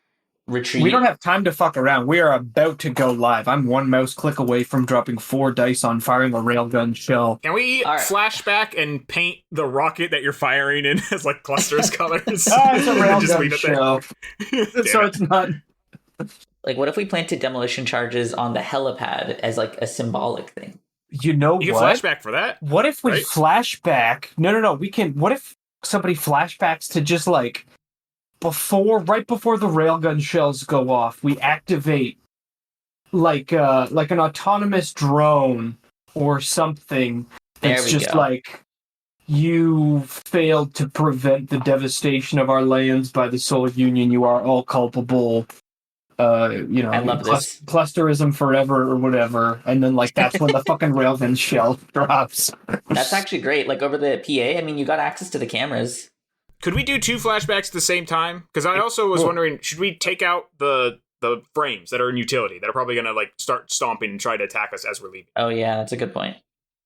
retreat.
We don't have time to fuck around. We are about to go live. I'm 1 mouse click away from dropping 4 dice on firing a railgun shell.
Can we
All right.
flashback and paint the rocket that you're firing in as like clusters colors?
It's a
And then just
railgun
leave it there?
shell.
Damn
So
it.
it's not.
Like, what if we planted demolition charges on the helipad as like a symbolic thing?
You know
You can
what?
flashback for that.
What if we
Right?
flashback? No. We can. What if somebody flashbacks to just like right before the railgun shells go off? We activate like an autonomous drone or something.
There
That's
we
just
go.
like you failed to prevent the devastation of our lands by the Soul Union. You are all culpable.
I love this.
Clusterism forever or whatever, and then like that's when the fucking railgun shell drops.
That's actually great. Like over the PA, I mean, you got access to the cameras.
Could we do 2 flashbacks at the same time? Because I also was wondering, should we take out the frames that are in utility that are probably going to like start stomping and try to attack us as we're leaving?
Oh yeah, that's a good point.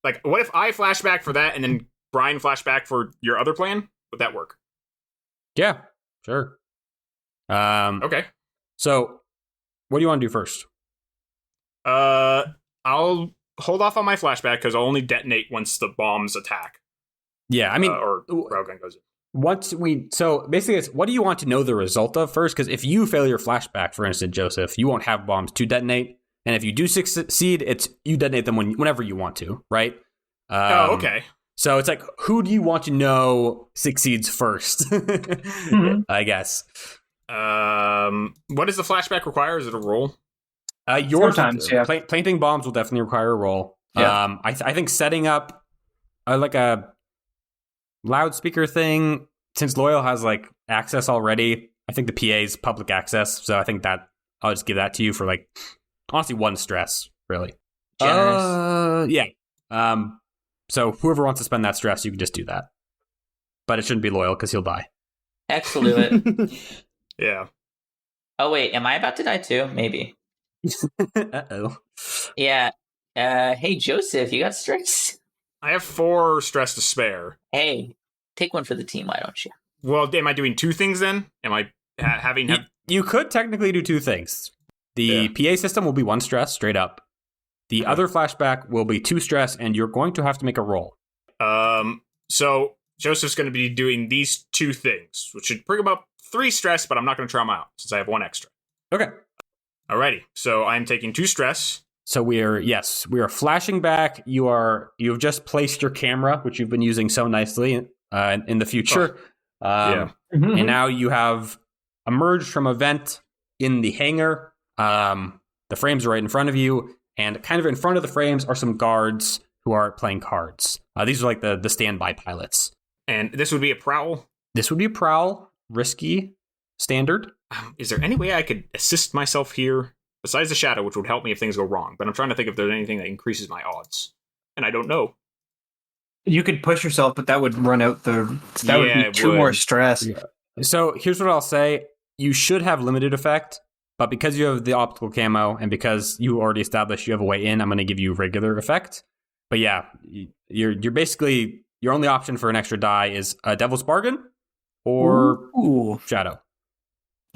Like, what if I flashback for that and then Brian flashback for your other plan? Would that work?
Yeah, sure.
Okay.
So, what do you want to do first?
I'll hold off on my flashback because I'll only detonate once the bombs attack.
Yeah, I mean,
or railgun goes in.
So basically, it's what do you want to know the result of first? Because if you fail your flashback, for instance, Joseph, you won't have bombs to detonate. And if you do succeed, it's you detonate them whenever you want to, right?
Okay.
So it's like, who do you want to know succeeds first? I guess.
What does the flashback require? Is it a roll?
Sometimes, yeah.
Planting bombs will definitely require a roll.
Yeah.
I think setting up like a loudspeaker thing, since Loyal has like access already, I think the PA is public access, so I think that I'll just give that to you for like honestly 1 stress, really.
Generous.
Yeah. So whoever wants to spend that stress, you can just do that. But it shouldn't be Loyal because he'll die.
Hex will do it.
Yeah.
Oh wait, am I about to die too? Maybe.
Uh-oh.
Yeah. Hey Joseph, you got stress?
I have 4 stress to spare.
Hey, take one for the team, why don't you?
Well, am I doing 2 things then? Am I having...
You could technically do 2 things. The PA system will be 1 stress, straight up. The other flashback will be 2 stress, and you're going to have to make a roll.
So Joseph's going to be doing these 2 things, which should bring about 3 stress, but I'm not going to try them out, since I have 1 extra.
Okay.
Alrighty, so I'm taking 2 stress.
So we are flashing back. You've just placed your camera, which you've been using so nicely in the future. And now you have emerged from a vent in the hangar. The frames are right in front of you, and kind of in front of the frames are some guards who are playing cards. These are like the standby pilots.
And this would be a prowl?
This would be a prowl, risky, standard.
Is there any way I could assist myself here? Besides the shadow, which would help me if things go wrong. But I'm trying to think if there's anything that increases my odds. And I don't know.
You could push yourself, but that would run out would be 2 more stress.
Yeah. So here's what I'll say. You should have limited effect, but because you have the optical camo and because you already established you have a way in, I'm going to give you regular effect. But yeah, you're basically, your only option for an extra die is a Devil's Bargain or Shadow.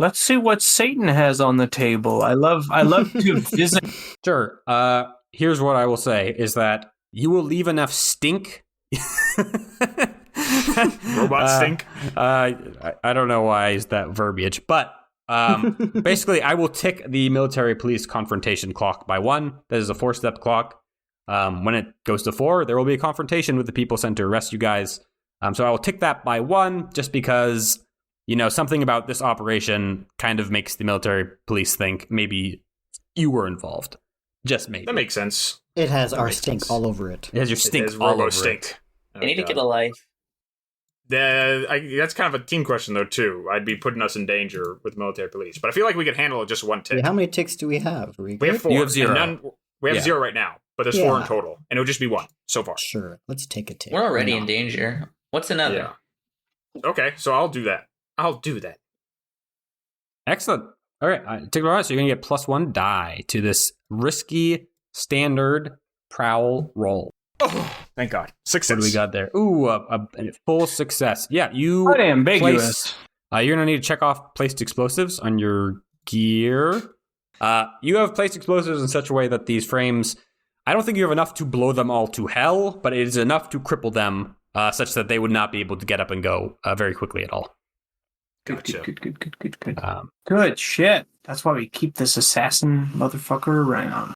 Let's see what Satan has on the table. I love to visit.
Sure. Here's what I will say is that you will leave enough stink.
Robot stink?
I don't know why I used that verbiage, but basically I will tick the military police confrontation clock by 1. That is a 4-step clock. When it goes to 4, there will be a confrontation with the people sent to arrest you guys. So I will tick that by 1 just because... something about this operation kind of makes the military police think maybe you were involved. Just maybe.
That makes sense.
It has our stink all over it.
It has your stink
it
all over
stink.
it.
I need to get a life.
That's kind of a team question, though, too. I'd be putting us in danger with military police. But I feel like we could handle it just 1 tick.
Wait, how many ticks do we have?
We have 4.
You have 0.
We have 0 right now, but there's 4 in total. And it would just be 1 so far.
Sure, let's take a tick.
We're already in danger. What's another?
Yeah. Okay, so I'll do that.
Excellent. All right. Tick right. So you're going to get +1 die to this risky standard prowl roll.
Oh, thank God. Success.
What do we got there? Ooh, a full success. Yeah, you.
Quite ambiguous.
You're going to need to check off placed explosives on your gear. You have placed explosives in such a way that these frames, I don't think you have enough to blow them all to hell, but it is enough to cripple them such that they would not be able to get up and go very quickly at all.
Gotcha.
Good. Good shit. That's why we keep this assassin motherfucker around.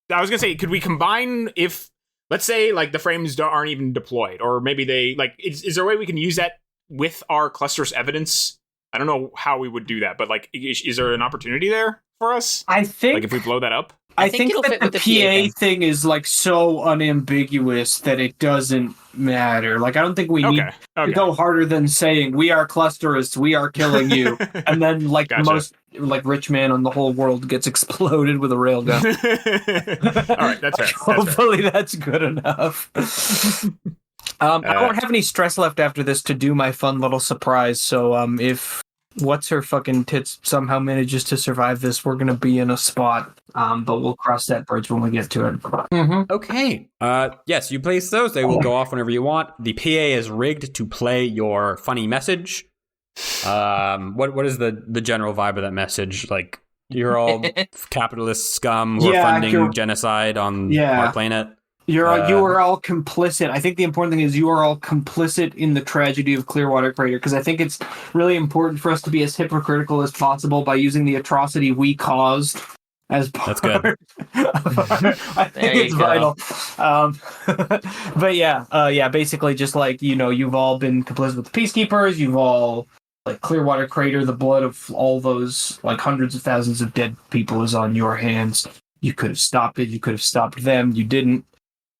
I was going to say, could we combine if, let's say, like, the frames aren't even deployed, or maybe they, like, is there a way we can use that with our cluster's evidence? I don't know how we would do that, but, like, is there an opportunity there for us?
I think...
Like, if we blow that up?
I think
it'll
that
fit
the
with the
PA thing is, like, so unambiguous that it doesn't matter. Like, I don't think we need to go harder than saying, we are clusterists, we are killing you. And then, like, the most, like, rich man on the whole world gets exploded with a railgun.
All right, that's fair.
Hopefully that's good enough. I don't have any stress left after this to do my fun little surprise. So if what's her fucking tits somehow manages to survive this, we're gonna be in a spot. But we'll cross that bridge when we get to it. Mm-hmm.
Okay. Yes, you place those. They will go off whenever you want. The PA is rigged to play your funny message. What is the general vibe of that message? Like, you're all capitalist scum who are funding genocide on our planet. You
are all complicit. I think the important thing is you are all complicit in the tragedy of Clearwater Crater, because I think it's really important for us to be as hypocritical as possible by using the atrocity we caused as part.
That's good.
I think it's vital. But yeah, basically just like, you've all been complicit with the peacekeepers. You've all, like, Clearwater Crater, the blood of all those, like, hundreds of thousands of dead people is on your hands. You could have stopped it. You could have stopped them. You didn't.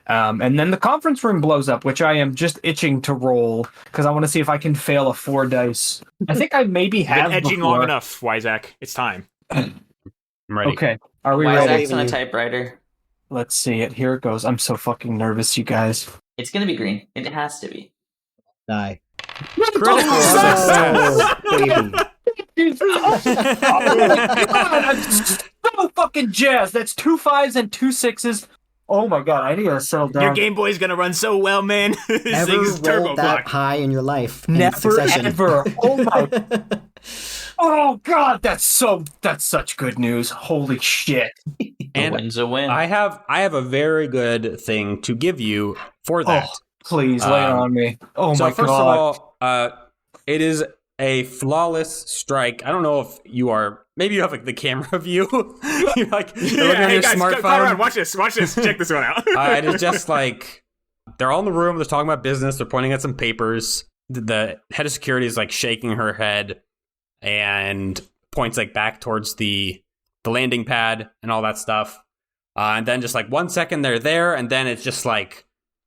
And then the conference room blows up, which I am just itching to roll because I want to see if I can fail a 4 dice. I think I maybe have
been edging
before.
long enough, Wyzak. It's time.
I'm ready.
Okay. Are we ready?
Wyzak's on a typewriter.
Let's see it. Here it goes. I'm so fucking nervous, you guys.
It's gonna be green. It has to be.
Die.
Critical success.
Baby.
I'm so fucking jazzed. That's 2 5s and 2 6s. Oh my god, I need to settle down.
Your Game Boy's gonna run so well, man. This
Ever
thing's turbo
rolled that
clock.
high in your life? in
Never
succession?
ever. Oh my. Oh god, that's such good news. Holy shit.
And
A win's a win.
I have a very good thing to give you for that.
Oh, please lay it on me. Oh
So
my
first
god.
of all, it is a flawless strike. I don't know if you are. Maybe you have like the camera view. You're like you're looking on
Hey
your
guys,
smartphone.
come around. Watch this. Check this one out.
It is just like they're all in the room. They're talking about business. They're pointing at some papers. The head of security is like shaking her head and points like back towards the landing pad and all that stuff. And then just like 1 second they're there, and then it's just like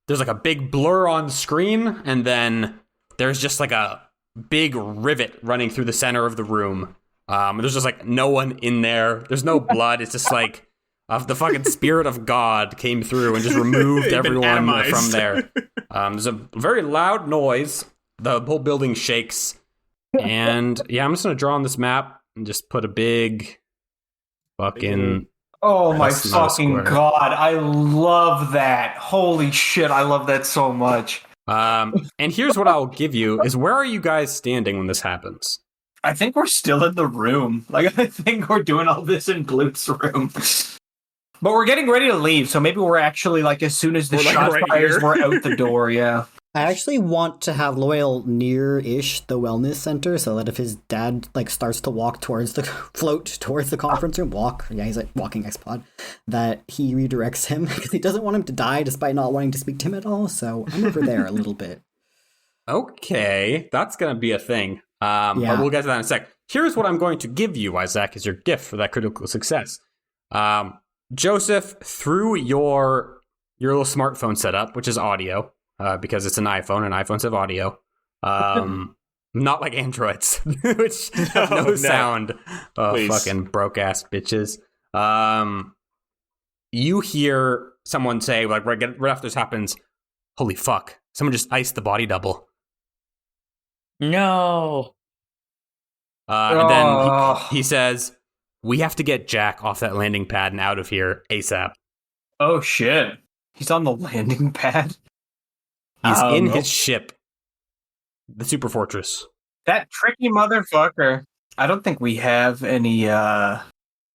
there's like a big blur on screen, and then there's just like a big rivet running through the center of the room. There's just like no one in there. There's no blood. It's just like the fucking spirit of God came through and just removed everyone
atomized.
from there. There's a very loud noise. The whole building shakes. And yeah, I'm just gonna draw on this map and just put a big fucking.
Oh my
That's not a
fucking
square.
god. I love that. Holy shit, I love that so much.
And here's what I'll give you: is where are you guys standing when this happens?
I think we're still in the room. Like, I think we're doing all this in Bluth's room. But we're getting ready to leave, so maybe we're actually, like, as soon as the
We're, like,
shot
right
fires,
here.
we're out the door, yeah.
I actually want to have Loyal near-ish the wellness center so that if his dad like starts to walk towards the float towards the conference room, he's like walking X-Pod, that he redirects him because he doesn't want him to die despite not wanting to speak to him at all. So I'm over there a little bit.
Okay, that's gonna be a thing. But
Yeah.
we'll get to that in a sec. Here's what I'm going to give you, Isaac, as your gift for that critical success. Joseph, through your little smartphone setup, which is audio, because it's an iPhone and iPhones have audio, not like Androids, which have no
no.
sound.
Please.
Fucking broke ass bitches. You hear someone say, like right after this happens, "Holy fuck! Someone just iced the body double."
No.
And then he says, "We have to get Jack off that landing pad and out of here ASAP."
Oh, shit. He's on the landing pad?
He's in
Nope.
his ship, the Super Fortress.
That tricky motherfucker. I don't think we have any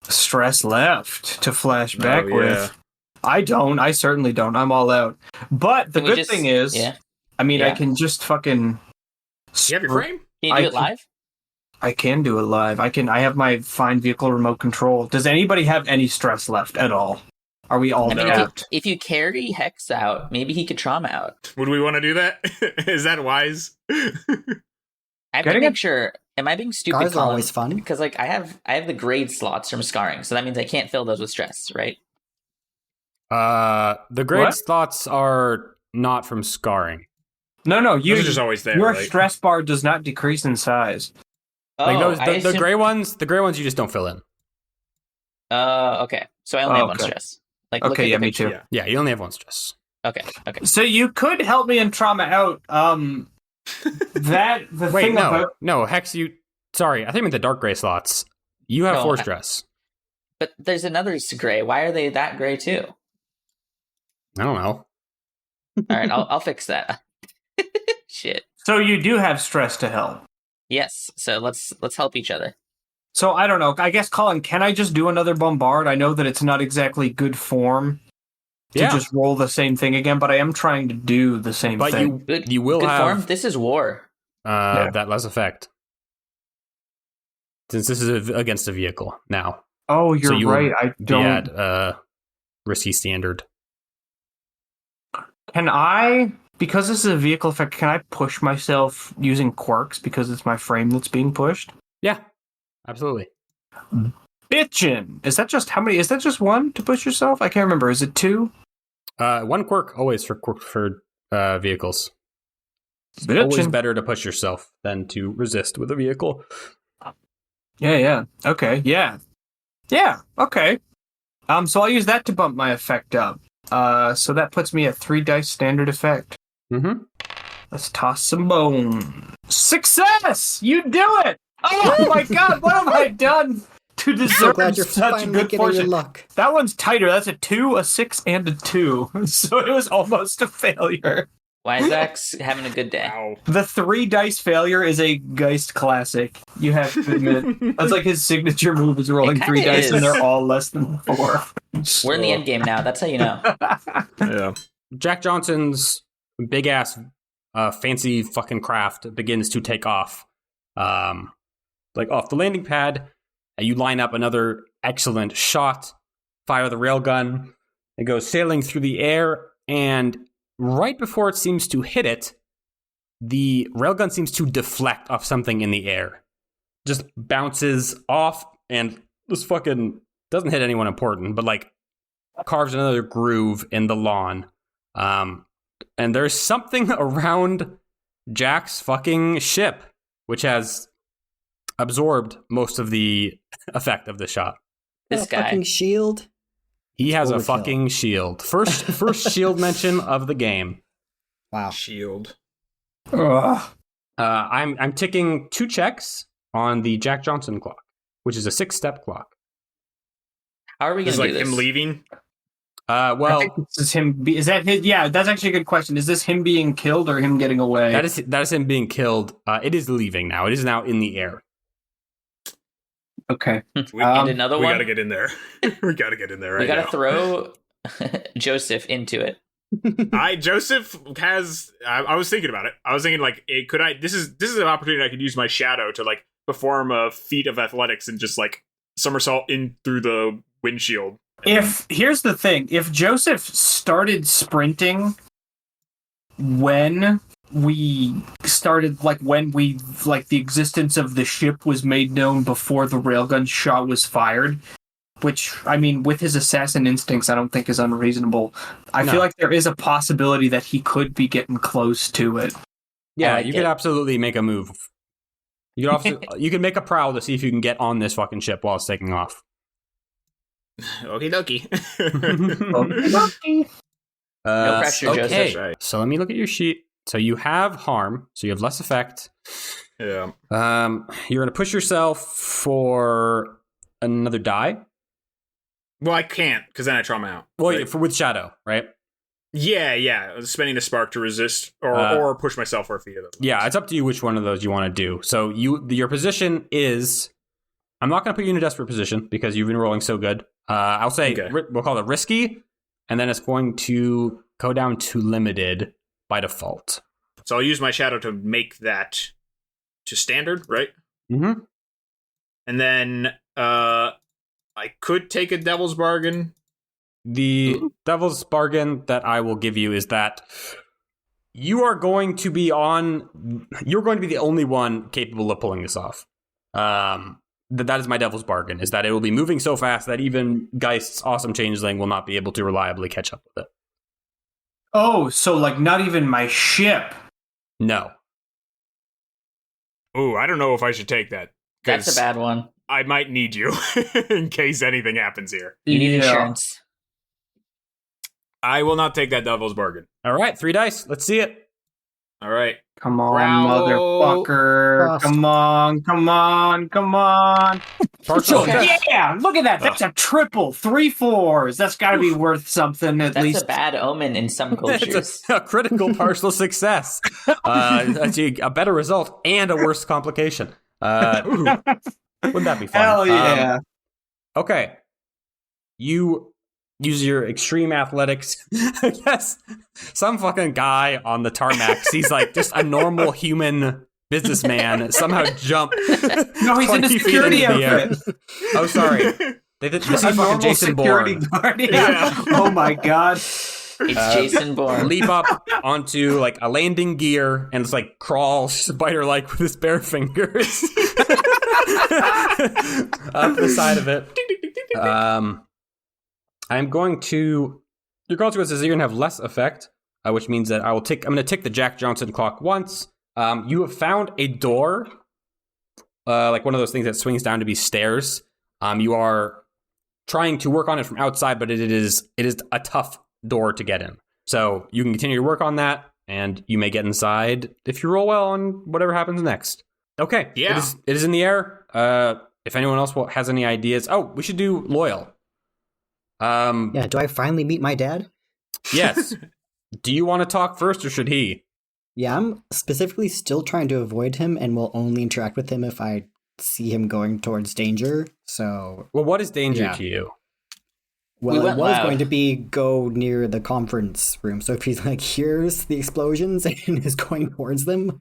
stress left to flash back
yeah.
with. I don't. I certainly don't. I'm all out. But the
Can we
good thing is,
Yeah.
I mean, I
Yeah.
can just fucking...
You have your frame?
Can you do it live?
I can do it live. I have my fine vehicle remote control. Does anybody have any stress left at all? Are we all
I mean,
tapped?
if you carry Hex out, maybe he could trauma out.
Would we want to do that? Is that wise?
I have
Getting
to
a-
make sure. Am I being stupid?
Scars are
Colin?
always fun.
Because like I have the grade slots from scarring, so that means I can't fill those with stress, right?
The grade
What?
thoughts are not from scarring.
No,
Those are just always there.
your
right?
stress bar does not decrease in size.
Like
Oh,
those,
I
the
assume-
gray ones, you just don't fill in.
Okay. So I only have one
Okay.
stress. Like, look
Okay,
at
yeah,
the
me
picture.
too.
Yeah.
Yeah, you only have one stress.
Okay.
So you could help me and trauma out.
No, Hex, sorry, I think with the dark gray slots, you have
No,
4 stress.
But there's another gray. Why are they that gray too?
I don't know.
All right, I'll fix that. Shit.
So you do have stress to help.
Yes. So let's help each other.
So I don't know. I guess, Colin, can I just do another bombard? I know that it's not exactly good form to just roll the same thing again, but I am trying to do the same thing.
But you will
good
have
form. This is war.
that less effect. Since this is against a vehicle now.
Oh, you're right. I don't.
Be at risky standard.
Can I, because this is a vehicle effect, can I push myself using quirks because it's my frame that's being pushed?
Yeah, absolutely.
Bitchin'! Is that just how many? Is that just 1 to push yourself? I can't remember. Is it 2?
1 quirk always for vehicles. It's
Bitchin'.
always better to push yourself than to resist with a vehicle.
Yeah. Okay. Yeah. Okay. So I'll use that to bump my effect up. So that puts me at 3 dice standard effect.
Mm-hmm.
Let's toss some bone. Success! You do it! Oh my god, what have I done to deserve
So glad you're
such
finally
good
getting
fortune?
your luck.
That one's tighter. That's a 2, a 6, and a 2. So it was almost a failure.
Wiseack's having a good day.
Wow.
The 3 dice failure is a Geist classic. You have to admit. That's like his signature move is rolling
It
3
kinda
dice
is.
and they're all less than 4.
We're in the end game now. That's how you know.
Yeah.
Jack Johnson's big ass fancy fucking craft begins to take off. Off the landing pad, and you line up another excellent shot, fire the railgun, it goes sailing through the air, and right before it seems to hit it, the railgun seems to deflect off something in the air. Just bounces off and this fucking doesn't hit anyone important, but carves another groove in the lawn. And there's something around Jack's fucking ship, which has absorbed most of the effect of the shot.
This guy.
Fucking shield.
He has a
Overkill.
fucking shield. First shield mention of the game.
Wow.
Shield.
Ugh.
I'm ticking 2 checks on the Jack Johnson clock, which is a 6-step clock.
How are we
Is
going
it
to do
him
this?
leaving?
I think this is him. Is that his? Yeah, that's actually a good question. Is this him being killed or him getting away?
That is him being killed. It is leaving now. It is now in the air.
Okay.
And another
We
one?
gotta get in there. We gotta get in there right
We got to
now.
throw Joseph into it.
Joseph has. I was thinking about it. I was thinking could I? This is an opportunity I could use my shadow to perform a feat of athletics and just somersault in through the windshield.
Here's the thing, if Joseph started sprinting when we started, the existence of the ship was made known before the railgun shot was fired, which, I mean, with his assassin instincts, I don't think is unreasonable. I feel like there is a possibility that he could be getting close to it.
Yeah, you could absolutely make a move. You can make a prowl to see if you can get on this fucking ship while it's taking off.
Okie dokie.
No pressure,
okay.
Joseph.
Right.
So let me look at your sheet. So you have harm, so you have less effect.
Yeah.
You're gonna push yourself for another die.
Well, I can't because then I trauma out.
Well, with shadow, right?
Yeah. Spending a spark to resist or push myself for a feat of those.
Yeah, it's up to you which one of those you want to do. So your position is, I'm not going to put you in a desperate position because you've been rolling so good. I'll say we'll call it risky, and then it's going to go down to limited by default.
So I'll use my shadow to make that to standard, right?
Mm-hmm.
And then I could take a devil's bargain.
The devil's bargain that I will give you is that you're going to be the only one capable of pulling this off. That is my devil's bargain, is that it will be moving so fast that even Geist's awesome changeling will not be able to reliably catch up with it.
Oh, so not even my ship.
No.
Ooh, I don't know if I should take that.
That's a bad one.
I might need you in case anything happens here.
You need insurance.
I will not take that devil's bargain.
All right, 3 dice. Let's see it.
All right.
Come on,
Growl.
motherfucker.
Frost.
Come on, come on, come on.
Partial
Okay.
success.
Yeah, look at that. That's a triple. 3 4s. That's got to be worth something at
That's
least.
a bad omen in some cultures.
It's a critical partial success. Actually, a better result and a worse complication. Wouldn't that be fun?
Hell yeah.
Okay. You use your extreme athletics. I guess some fucking guy on the tarmac sees like just a normal human businessman somehow jump.
No, he's in a
20 feet
security
into the air.
outfit.
Oh, sorry. They see
A
fucking
normal
Jason
security
Bourne
guard. Yeah. Oh my god.
It's Jason Bourne.
leap up onto like a landing gear and just like crawl spider like with his bare fingers up the side of it. I'm going to. Your consequences are going to have less effect, which means that I'm going to tick the Jack Johnson clock once. You have found a door, like one of those things that swings down to be stairs. You are trying to work on it from outside, but it is a tough door to get in. So you can continue to work on that, and you may get inside if you roll well on whatever happens next. Okay.
Yeah.
It is in the air. If anyone else has any ideas, we should do loyal.
Yeah, do I finally meet my dad?
Yes. Do you want to talk first, or should he?
Yeah, I'm specifically still trying to avoid him and will only interact with him if I see him going towards danger. So,
Well, what is danger
Yeah.
to you?
well,
We
it
went
was
loud.
going to be go near the conference room. So if he's like hears the explosions and is going towards them,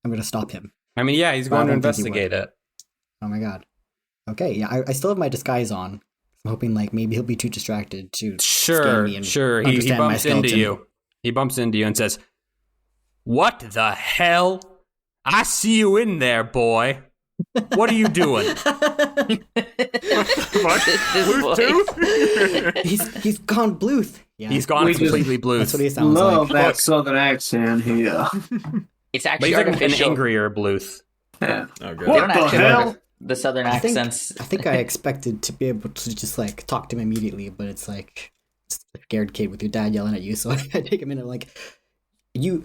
I'm going to stop him.
I mean, yeah, he's
Well,
going
I
to
don't think he
investigate it.
Oh my god. Okay, yeah, I still have my disguise on. I'm hoping like maybe he'll be too distracted to scan
Sure.
me and
He
understand my
bumps into
skeleton.
you. He bumps into you and says, "What the hell? I see you in there, boy. What are you doing?"
This voice.
He's gone bluth. Yeah,
He's gone
We just-
completely blue.
that's what he sounds
Love
like.
that southern accent here.
It's
But
actually
he's like an
artificial.
angrier Bluth.
Yeah.
Oh,
They
good.
What
don't
the
actually
hell?
have the southern
I think,
accents.
I think I expected to be able to just like talk to him immediately, but it's like it's a scared kid with your dad yelling at you. So I take him in and like, you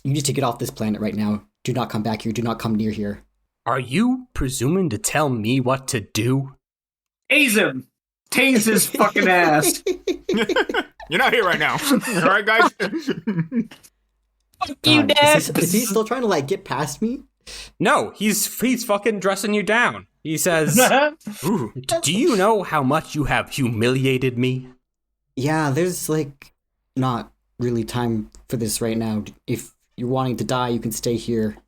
need to get off this planet right now. Do not come back here. Do not come near here.
Are you presuming to tell me what to do?
Tase him. Tase his fucking ass.
You're not here right now. All right, guys.
You
God,
dad.
is he still trying to like get past me?
No, he's fucking dressing you down. He says,
Ooh.
"Do you know how much you have humiliated me?"
Yeah, there's like not really time for this right now. If you're wanting to die, you can stay here.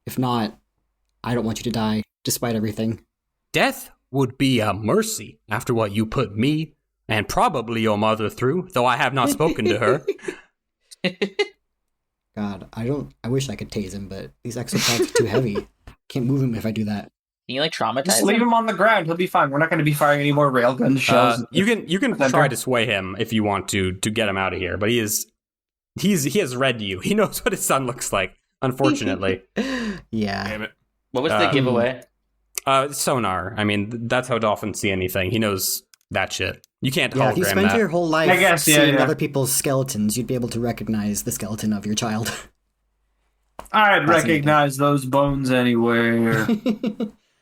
If not, I don't want you to die, despite everything.
Death would be a mercy after what you put me and probably your mother through, though I have not spoken to her.
God, I wish I could tase him, but these exoplanes are too heavy. Can't move him if I do that.
Can you like traumatize
Just leave him on the ground. He'll be fine. We're not going to be firing any more railgun shells.
You can
Thunder.
try to sway him if you want to get him out of here, but he has read you. He knows what his son looks like. Unfortunately,
Yeah.
Damn it.
What was the giveaway?
sonar. I mean, that's how dolphins see anything. He knows that shit. You can't
Yeah, if you
hologram
spent
that.
your whole life
I guess, yeah,
seeing
yeah.
other people's skeletons, you'd be able to recognize the skeleton of your child.
I'd recognize those bones anywhere.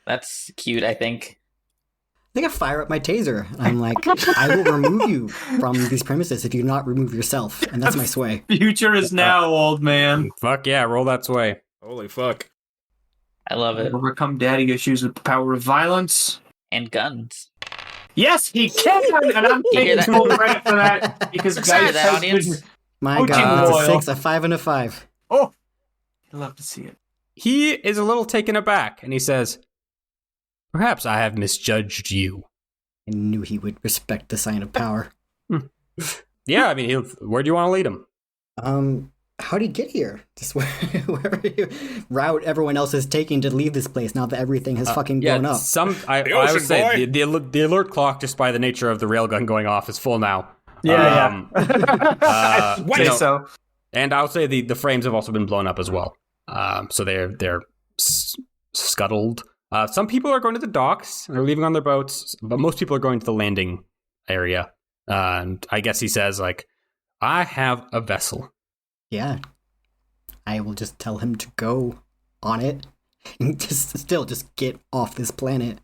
That's cute, I think.
I think I fire up my taser. I'm like, I will remove you from these premises if you do not remove yourself, and that's my sway.
Future is now, old man.
Fuck yeah, roll that sway.
Holy fuck.
I love it.
Overcome daddy issues with the power of violence.
And guns.
Yes, he can, and I'm
You hear
taking
that?
full credit for that because
Hear
guys
that,
has
audience?
been-
My
Coaching
God, it's a
loyal.
6, a 5, and a 5.
Oh, I'd love to see it.
He is a little taken aback, and he says, "Perhaps I have misjudged you."
I knew he would respect the sign of power.
Yeah, I mean, where do you want to lead him?
How did he get here? Just wherever route everyone else is taking to leave this place now that everything has fucking blown up.
I
The
would
ocean,
say
boy.
the alert clock, just by the nature of the railgun going off, is full now.
Yeah,
Uh,
I'd say
you know,
so.
And I would say the frames have also been blown up as well. So they're scuttled. Some people are going to the docks. They're leaving on their boats, but most people are going to the landing area. And I guess he says, like, I have a vessel.
Yeah. I will just tell him to go on it and just get off this planet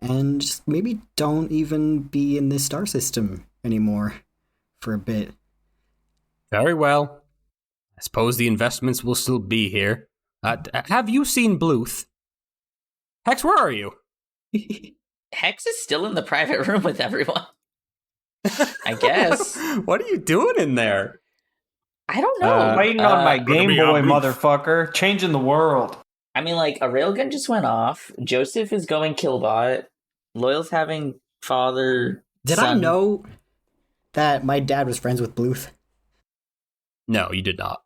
and just maybe don't even be in this star system anymore for a bit.
Very well. I suppose the investments will still be here. Have you seen Bluth? Hex, where are you?
Hex is still in the private room with everyone. I guess.
What are you doing in there?
I don't know.
Waiting on my Game
be
Boy,
on Bluth.
motherfucker. Changing the world.
I mean, like, a railgun just went off. Joseph is going killbot. Loyal's having father.
Did
son.
I know that my dad was friends with Bluth?
No, you did not.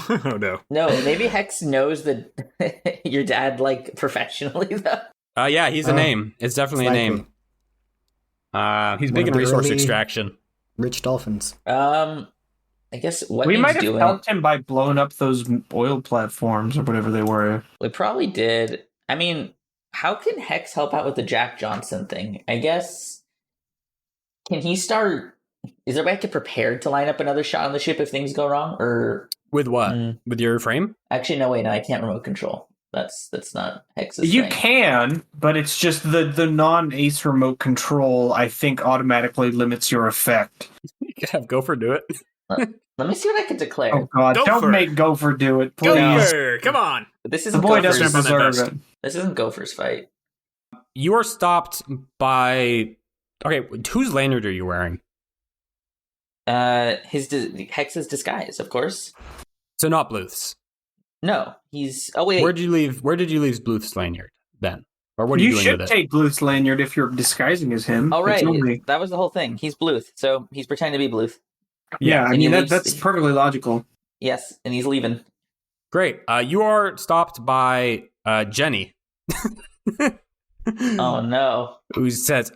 Oh no.
No, maybe Hex knows that your dad, like, professionally, though.
Yeah, he's a name. It's definitely a name. He's big
One
in
of the
resource
early
extraction.
Rich dolphins.
I guess what
We
he's
might have
doing.
helped him by blowing up those oil platforms or whatever they were.
We probably did. I mean, how can Hex help out with the Jack Johnson thing? I guess. Can he start? Is there a way I could prepare to line up another shot on the ship if things go wrong? Or
With what? With your frame?
actually, no, wait, no, I can't remote control. That's not Hex's
You
thing.
can, but it's just the non-ace remote control, I think, automatically limits your effect.
You could have Gopher do it.
Let me see what I can declare.
Oh god,
Gopher.
don't make Gopher do it, please.
Gopher, come on.
This
The
isn't
boy
Gopher's.
doesn't
Jump on that
deserve
vest.
it.
This isn't Gopher's fight.
You are stopped by... Okay, whose lanyard are you wearing?
Hex's disguise, of course.
So not Bluth's.
No, he's. Oh wait,
Where did you leave Bluth's lanyard then? Or what are you,
You
doing
should
with it?
take Bluth's lanyard if you're disguising as him.
oh right,
It's only-
that was the whole thing. He's Bluth, so he's pretending to be Bluth.
yeah, I
And he
mean,
leaves-
that's perfectly logical.
Yes, and he's leaving.
Great. You are stopped by Jenny.
Oh no!
Who says,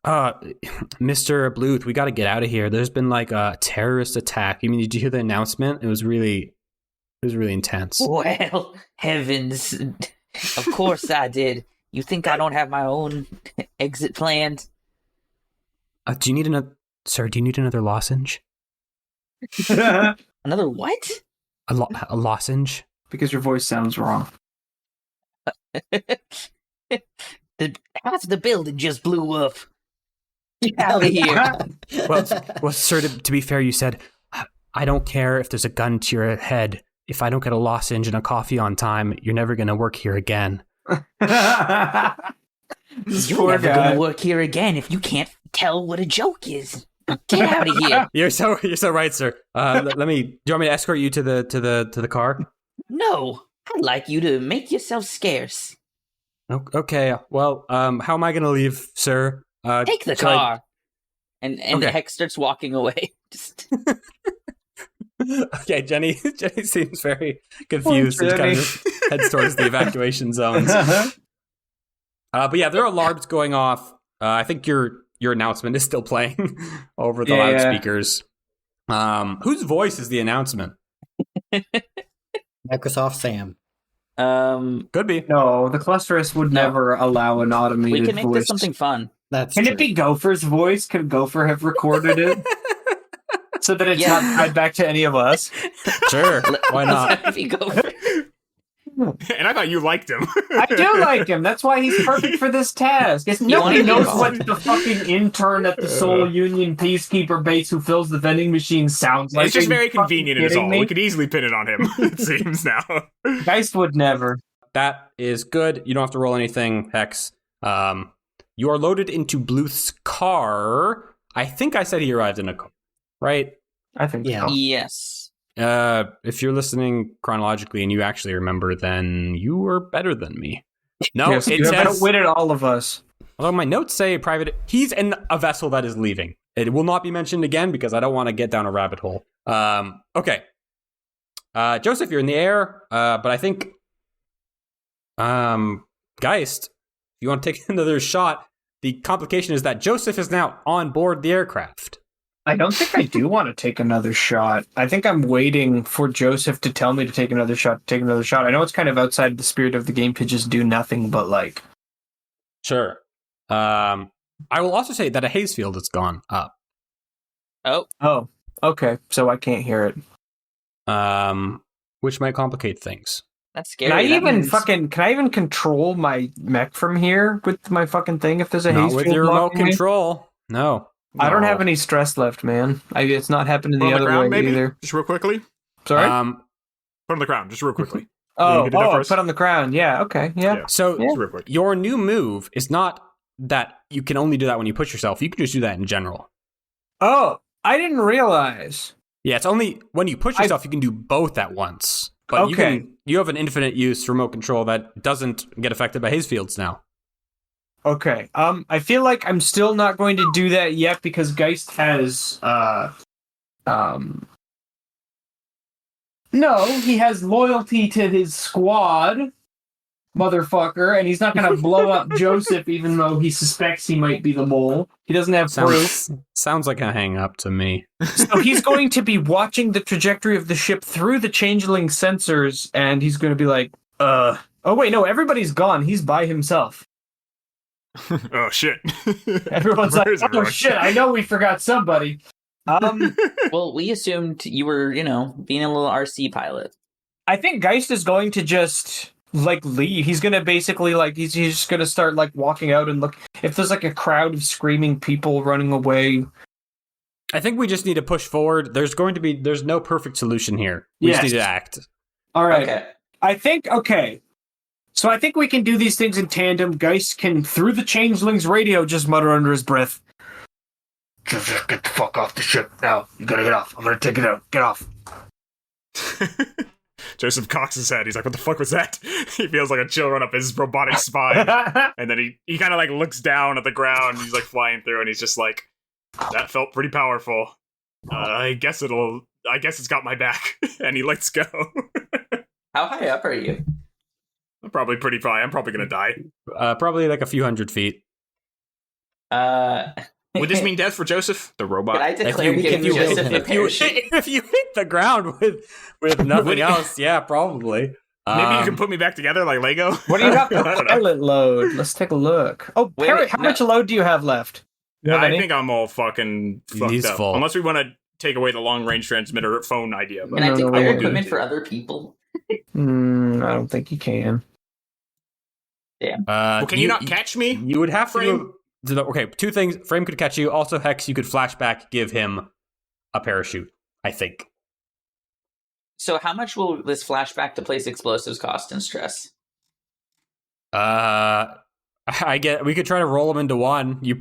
Mr. Bluth, we got to get out of here. There's been like a terrorist attack. I mean, did you hear the announcement? It was really intense.
Well, heavens! Of course I did. You think I don't have my own exit planned?
Do you need another lozenge?
Another what?
A lozenge?
Because your voice sounds wrong.
Half the building just blew up. Get out of here!
Well, sir, to be fair, you said, I don't care if there's a gun to your head. If I don't get a lozenge and a coffee on time, you're never going to work here again.
This
You're
poor
never
guy.
gonna work here again if you can't tell what a joke is. Get out of here!
You're so right, sir. Do you want me to escort you to the car?
No, I'd like you to make yourself scarce.
Okay. Well, how am I going to leave, sir?
Take the
should I-
car. And
Okay.
Hex starts walking away. Just
Okay, Jenny seems very confused and kind of just heads towards the evacuation zones. But yeah, there are alarms going off. I think your announcement is still playing over the
Yeah.
loudspeakers. Whose voice is the announcement?
Microsoft Sam.
Could be.
No, the clusterist would
No.
never allow an automated
we can make
voice.
this something fun.
That's
Can
true.
it be Gopher's voice? Could Gopher have recorded it? So that it's
Yeah.
not tied back to any of us?
Sure. Why not?
If you go for
And I thought you liked him.
I do like him. That's why he's perfect for this task. Nobody
wanna
knows
be
what the fucking intern at the Soul Union Peacekeeper base who fills the vending machine sounds like.
It's just
Are you
very
fucking
convenient is
kidding
all.
me?
We could easily pin it on him, it seems now.
Geist would never.
That is good. You don't have to roll anything, Hex. You are loaded into Bluth's car. I think I said he arrived in a car, right?
I think
Yeah.
so.
yes.
If you're listening chronologically and you actually remember, then you are better than me. No,
Yes,
it
you have
says...
outwitted all of us.
Although my notes say private... He's in a vessel that is leaving. It will not be mentioned again because I don't want to get down a rabbit hole. Okay. Joseph, you're in the air, but I think... Geist, if you want to take another shot, the complication is that Joseph is now on board the aircraft.
I don't think I do want to take another shot. I think I'm waiting for Joseph to tell me to take another shot. I know it's kind of outside the spirit of the game to just do nothing, but like...
Sure. I will also say that a haze field has gone up.
Oh, okay. So I can't hear it.
Which might complicate things.
That's scary.
Can I
That
even
means-
can I even control my mech from here with my fucking thing if there's a
Not
haze
with
field
your remote
blocking me?
control. No.
I don't
No.
have any stress left, man. It's not happening
Put
the
on the
other
crown,
way
maybe?
either.
Just real quickly.
Sorry?
Put on the crown, just real quickly. You
oh,
can do that for us?
put on the crown. Yeah, okay, yeah.
So
Yeah.
Just real quick.
your new move is not that you can only do that when you push yourself. You can just do that in general.
Oh, I didn't realize.
Yeah, it's only when you push yourself you can do both at once. But
Okay.
you have an infinite use remote control that doesn't get affected by haze fields now.
Okay. I feel like I'm still not going to do that yet because Geist has no, he has loyalty to his squad, motherfucker, and he's not gonna blow up Joseph even though he suspects he might be the mole. He doesn't have proof.
Sounds like a hang up to me.
So he's going to be watching the trajectory of the ship through the changeling sensors, and he's going to be like, oh wait, no, everybody's gone. He's by himself.
Oh, shit.
Everyone's like,
Where's
oh
everyone?
shit, I know we forgot somebody.
Well, we assumed you were, being a little RC pilot.
I think Geist is going to just leave. He's going to basically he's just going to start walking out and look. If there's a crowd of screaming people running away.
I think we just need to push forward. There's no perfect solution here. We just
Yes.
need to act.
All right.
Okay.
I think we can do these things in tandem. Geist can, through the changeling's radio, just mutter under his breath. Just get the fuck off the ship now. You gotta get off. I'm gonna take it out. Get off.
Joseph cocks his head. He's like, what the fuck was that? He feels like a chill run up his robotic spine. And then he kind of looks down at the ground. And he's flying through and he's just like, that felt pretty powerful. I guess it's got my back. And he lets go.
How high up are you?
I'm probably pretty high. I'm probably gonna die.
Probably a few hundred feet.
Would this mean death for Joseph, the robot?
Could I declare giving Joseph a parachute?
If you hit the ground with nothing else, yeah, probably.
Maybe you can put me back together like Lego.
What do you have
I
for
don't know.
pilot load? Let's take a look. Oh,
Wait,
Parrot,
wait,
how
no.
much load do you have left? You have
I
any?
think I'm all fucking fucked
He's
up.
full.
Unless we want to take away the long range transmitter phone idea. But
Can I
No,
declare
I won't do
equipment
it.
for other people?
I don't think you can.
well, can you not catch me?
You would have
Frame?
to. Okay, two things. Frame could catch you. Also, Hex, you could flashback, give him a parachute. I think.
So how much will this flashback to place explosives cost in stress?
We could try to roll them into one. You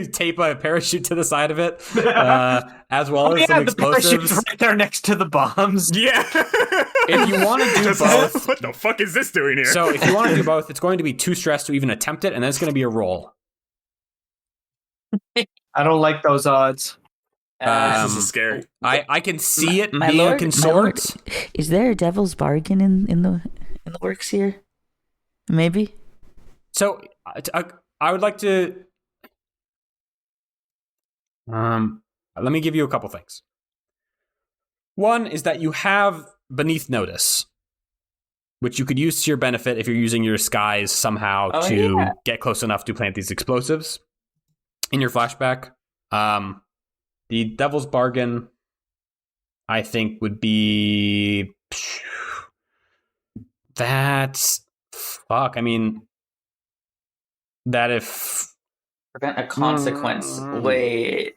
tape a parachute to the side of it, as well as some
the parachute's
explosives.
right there next to the bombs.
Yeah.
If you want to do
Just-
both,
what the fuck is this doing here?
so if you want to do both, it's going to be too stressed to even attempt it, and then it's going to be a roll.
I don't like those odds.
This is scary.
I can see it
My
being
lord,
a consort.
Is there a devil's bargain in the works here? Maybe.
So I would like to. Let me give you a couple things. One is that you have Beneath Notice, which you could use to your benefit if you're using your disguise somehow to get close enough to plant these explosives in your flashback. The Devil's Bargain, I think, would be that's fuck. I mean, that if
Prevent a consequence. Wait.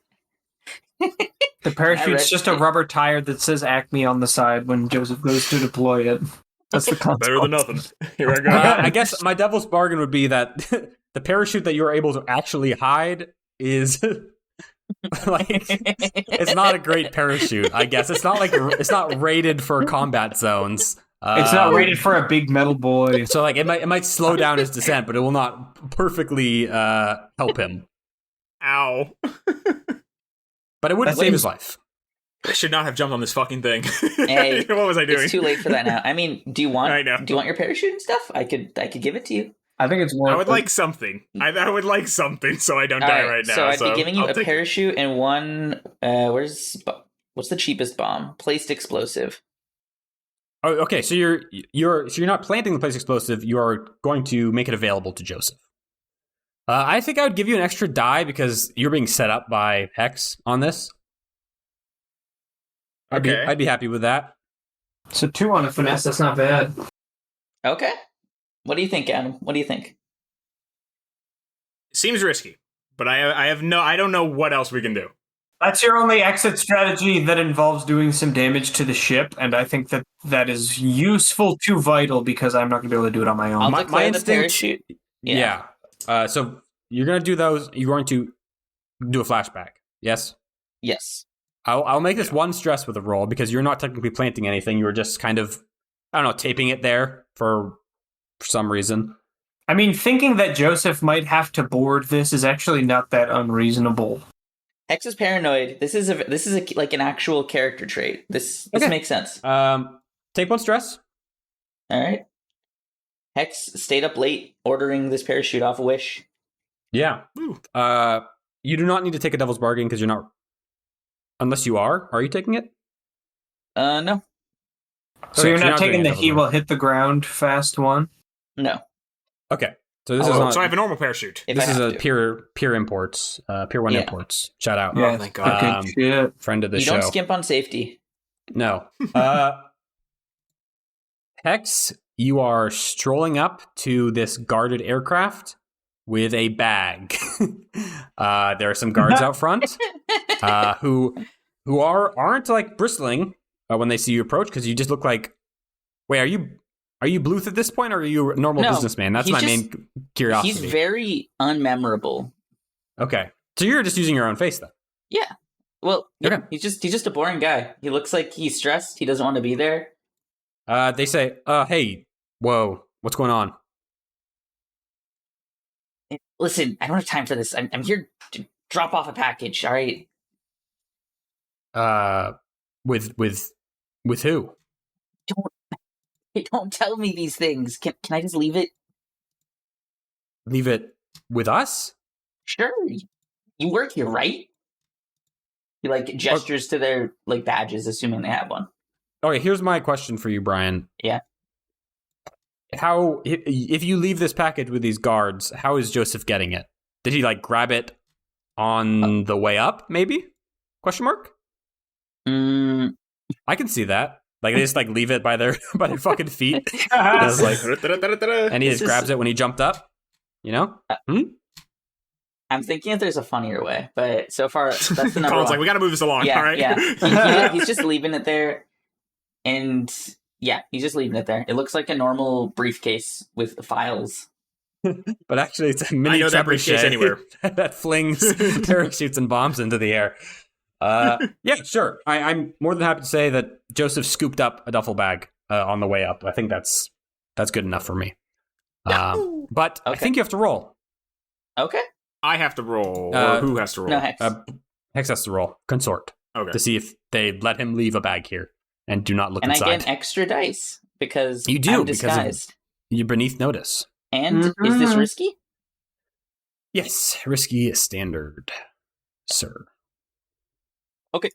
The parachute's
read-
just a rubber tire that says Acme on the side when Joseph goes to deploy it. That's the consequence.
Better than nothing. Here I go.
I guess my Devil's Bargain would be that the parachute that you're able to actually hide is it's not a great parachute. I guess it's not rated for combat zones.
It's not rated for a big metal boy.
So it might slow down his descent, but it will not perfectly help him.
Ow.
But it would
That's
save his life.
I should not have jumped on this fucking thing.
Hey,
what was I doing?
It's too late for that now. I mean, do you want
I know.
your parachute and stuff? I could give it to you.
I think it's more.
I would like something. I would like something so I don't
All
die
right,
right now.
so I'd be giving you
I'll
a
take it.
parachute and one. What's the cheapest bomb? Placed explosive.
Oh, okay. So you're not planting the place explosive. You are going to make it available to Joseph. I think I would give you an extra die because you're being set up by Hex on this.
Okay.
I'd be happy with that.
So 2 on a finesse, that's not bad.
Okay. What do you think, Adam? What do you think?
Seems risky, but I don't know what else we can do.
That's your only exit strategy that involves doing some damage to the ship, and I think that is useful to Vital because I'm not going to be able to do it on my own.
I'll
My
declare the
instinct-
parachute.
Yeah. So you're going to do those. You're going to do a flashback. Yes?
Yes.
I'll make this one stress with a roll because you're not technically planting anything. You were just kind of, I don't know, taping it there for some reason.
I mean, thinking that Joseph might have to board this is actually not that unreasonable.
Hex is paranoid. This is like an actual character trait. This
Okay.
makes sense.
Take one stress.
All right. Hex stayed up late ordering this parachute off a Wish.
Yeah. You do not need to take a devil's bargain because you're not, unless you are. Are you taking it?
No.
So
Okay,
you're
so
not taking
doing
the
a
he
devil's
will hit the ground fast one?
No.
Okay. So this is not.
So I have a normal parachute.
If
This
I
is
have
a
to.
pure imports, pure one
Yeah.
imports. Shout out.
Yeah,
thank God.
good shit.
Friend of the
You
show.
don't skimp on safety.
No. Hex, you are strolling up to this guarded aircraft with a bag. There are some guards out front who aren't like bristling when they see you approach because you just look like. Wait, are you Bluth at this point, or are you a normal
No,
businessman? That's
he's
my
just-
main curiosity.
He's very unmemorable.
Okay, so you're just using your own face then.
Yeah. Well, yeah,
Okay.
he's just a boring guy. He looks like he's stressed. He doesn't want to be there.
They say, "Hey, whoa, what's going on?"
Listen, I don't have time for this. I'm here to drop off a package. All right.
With who?
Don't tell me these things. Can I just leave it?
Leave it with us?
Sure. You work here, right? He like gestures to their like badges, assuming they have one.
Okay, here's my question for you, Brian.
Yeah.
How, if you leave this package with these guards, how is Joseph getting it? Did he like grab it on the way up? Maybe? Question mark. I can see that. Like they just like leave it by their fucking feet. It's like, and he just grabs it when he jumped up. You know?
I'm thinking if there's a funnier way, but so far that's the number
Colin's
one.
like, we got to move this along.
Yeah,
All right.
yeah. He's just leaving it there, and yeah, he's just leaving it there. It looks like a normal briefcase with files.
But actually, it's a mini
I know that briefcase
trebuchet
anywhere.
that flings parachutes and bombs into the air. Yeah, sure. I'm more than happy to say that Joseph scooped up a duffel bag on the way up. I think that's good enough for me. But I
Okay.
think you have to roll.
Okay.
I have to roll. Or who has to roll?
No hex.
Hex has to roll. Consort.
Okay.
To see if they let him leave a bag here and do not look
And I
inside.
get an extra dice because
You do,
I'm
because of-
disguised.
You're beneath notice.
And is this risky?
Yes, risky standard, sir.
Okay.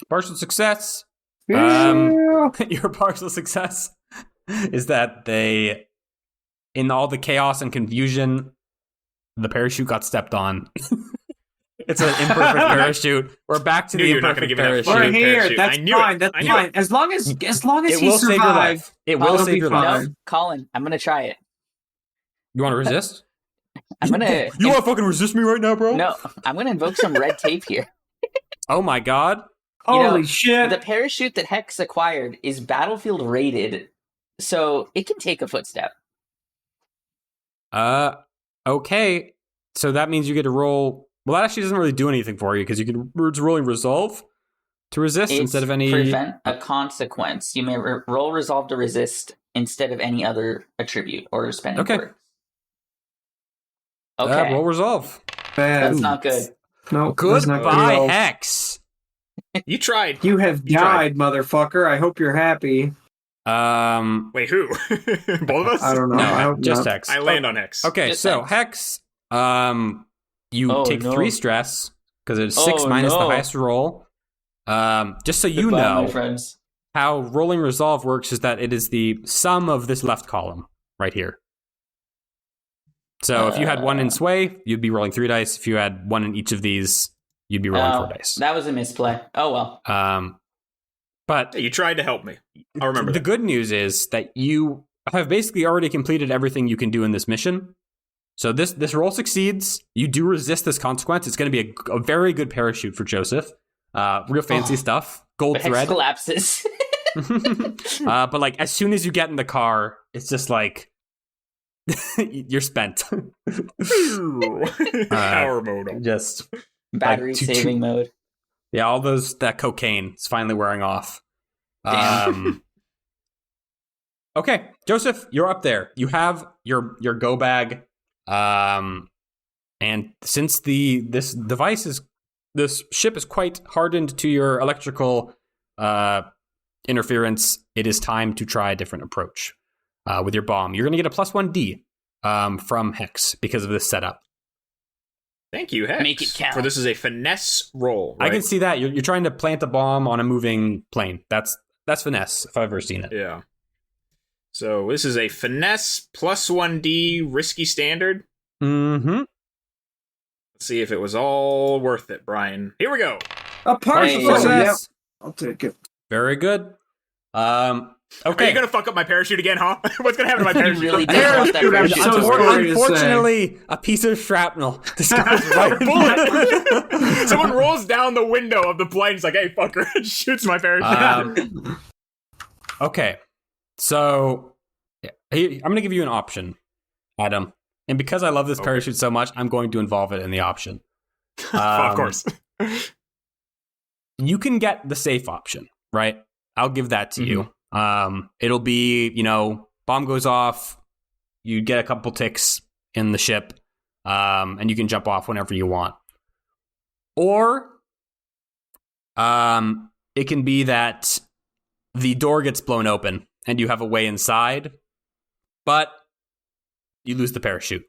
Partial success. Your partial success is that they, in all the chaos and confusion, the parachute got stepped on. It's an imperfect parachute. We're back to
Knew
the
you were not
imperfect
gonna give it
We're
up.
parachute.
here.
Parachute.
That's
I knew
fine.
it.
That's
I knew
fine.
it.
As long as
It
he
will save your
survives.
life. It will
It'll
save
be
your
fine.
life.
No, Colin, I'm gonna try it.
You want to resist?
I'm gonna.
You want to fucking resist me right now, bro?
No, I'm gonna invoke some red tape here.
Oh my god.
Holy
know,
shit!
The parachute that Hex acquired is battlefield rated, so it can take a footstep.
Okay. So that means you get to roll. Well, that actually doesn't really do anything for you because you can. It's rolling resolve to resist
It's
instead of any.
prevent a consequence. You may roll resolve to resist instead of any other attribute or spending
Okay.
quirk. Okay,
Roll resolve.
Bad.
that's not good.
No, that's not good at
Goodbye,
all.
Hex.
You tried.
You have
You tried.
died, motherfucker. I hope you're happy.
Wait, who? Both of us?
I don't know.
No,
I hope
just
not.
Hex.
I land on Hex.
Okay,
Just
so Hex, you
Oh,
take
no.
3 stress because it's 6
Oh,
minus the
no.
highest roll. Just so you
Goodbye, my
know,
friends.
how rolling resolve works is that it is the sum of this left column right here. So if you had 1 in sway, you'd be rolling 3 dice. If you had 1 in each of these, you'd be rolling 4 dice.
That was a misplay. Oh well.
But
Hey, you tried to help me. I'll remember
the
that.
good news is that you have basically already completed everything you can do in this mission. So this roll succeeds. You do resist this consequence. It's going to be a very good parachute for Joseph. Real fancy stuff. Gold
But Hex
thread.
collapses.
But like as soon as you get in the car, it's just like you're spent.
Power mode.
Just
Battery saving mode.
Yeah, all that cocaine is finally wearing off.
Damn.
Okay, Joseph, you're up there. You have your go bag, and since this ship is quite hardened to your electrical interference, it is time to try a different approach with your bomb. You're going to get a +1D from Hex because of this setup.
Thank you, Hex.
Make it count.
For this is a finesse roll. Right?
I can see that you're trying to plant a bomb on a moving plane. That's finesse if I've ever seen it.
Yeah. So this is a finesse +1D risky standard.
Mm-hmm.
Let's see if it was all worth it, Brian. Here we go.
A partial
Hey.
success. Yeah, I'll take it.
Very good.
Okay. Are you gonna fuck up my parachute again, huh? What's gonna happen to my
He
parachute?
really does want that
Parachute,
parachute.
I'm so sorry to say.
Unfortunately, a piece of shrapnel. This goes right.
Bullet. Someone rolls down the window of the plane. He's like, "Hey, fucker!" and shoots my parachute.
Okay, so I'm going to give you an option, Adam, and because I love this parachute so much, I'm going to involve it in the option.
Of course.
You can get the safe option, right? I'll give that to you. It'll be, bomb goes off, you get a couple ticks in the ship, and you can jump off whenever you want. Or, it can be that the door gets blown open and you have a way inside, but you lose the parachute.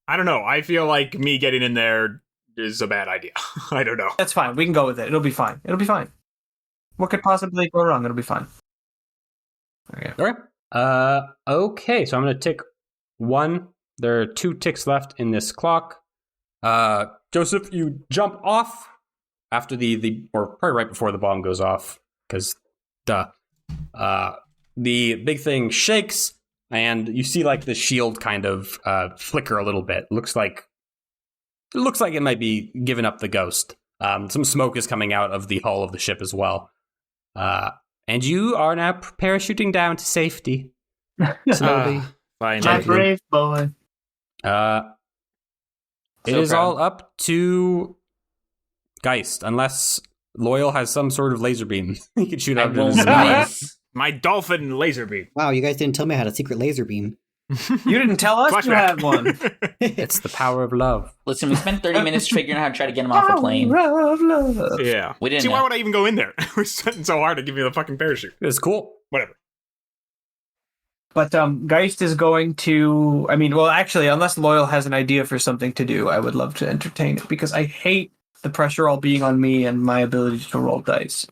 I don't know. I feel like me getting in there is a bad idea. I don't know.
That's fine. We can go with it. It'll be fine. It'll be fine. What could possibly go wrong? It'll be fine. Okay.
Okay, so I'm going to tick 1. There are 2 ticks left in this clock. Joseph, you jump off after or probably right before the bomb goes off, because duh. The big thing shakes, and you see like the shield kind of flicker a little bit. It looks like it might be giving up the ghost. Some smoke is coming out of the hull of the ship as well. And you are now parachuting down to safety. Slowly.
Fine.
My brave boy.
It is all up to Geist, unless Loyal has some sort of laser beam he can shoot out of his
Nice.
My dolphin laser beam.
Wow, you guys didn't tell me I had a secret laser beam.
You didn't tell us you
Flashback.
had one.
It's the power of love.
Listen, we spent 30 minutes figuring out how to try to get him off a plane.
Power of love.
Yeah.
We didn't
See,
know.
why would I even go in there? We're sweating so hard to give me the fucking parachute.
It's cool.
Whatever.
But Geist is going to. Actually, unless Loyal has an idea for something to do, I would love to entertain it because I hate the pressure all being on me and my ability to roll dice.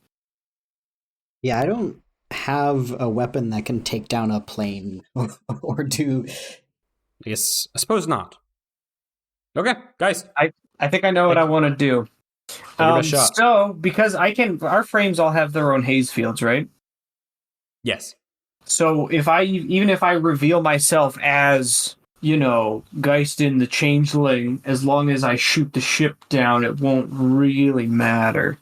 Yeah, I don't have a weapon that can take down a plane or do.
Yes, I suppose not. Okay, guys.
I think I know what I want to do.
Give it a shot.
So, because our frames all have their own haze fields, right?
Yes.
So even if I reveal myself as, Geist in the Changeling, as long as I shoot the ship down, it won't really matter.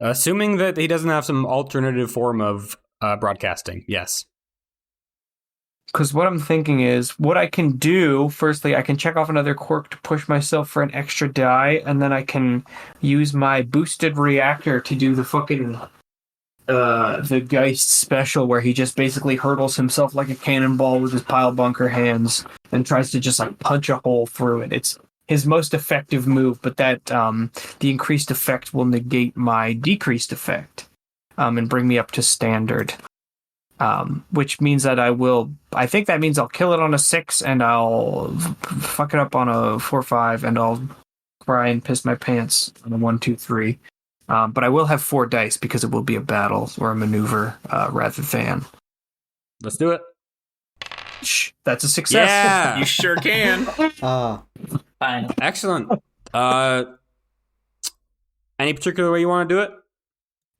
Assuming that he doesn't have some alternative form of broadcasting, yes.
Because what I'm thinking is, what I can do, firstly, I can check off another quirk to push myself for an extra die, and then I can use my boosted reactor to do the fucking the Geist special, where he just basically hurdles himself like a cannonball with his pile bunker hands and tries to just like punch a hole through it. It's his most effective move, but that the increased effect will negate my decreased effect and bring me up to standard. Which means that I think that means I'll kill it on a 6 and I'll fuck it up on a 4-5 and I'll cry and piss my pants on a 1-2-3. But I will have 4 dice because it will be a battle or a maneuver rather than.
Let's do it.
That's a success.
Yeah.
You sure can.
Fine.
Excellent. Any particular way you want to do it?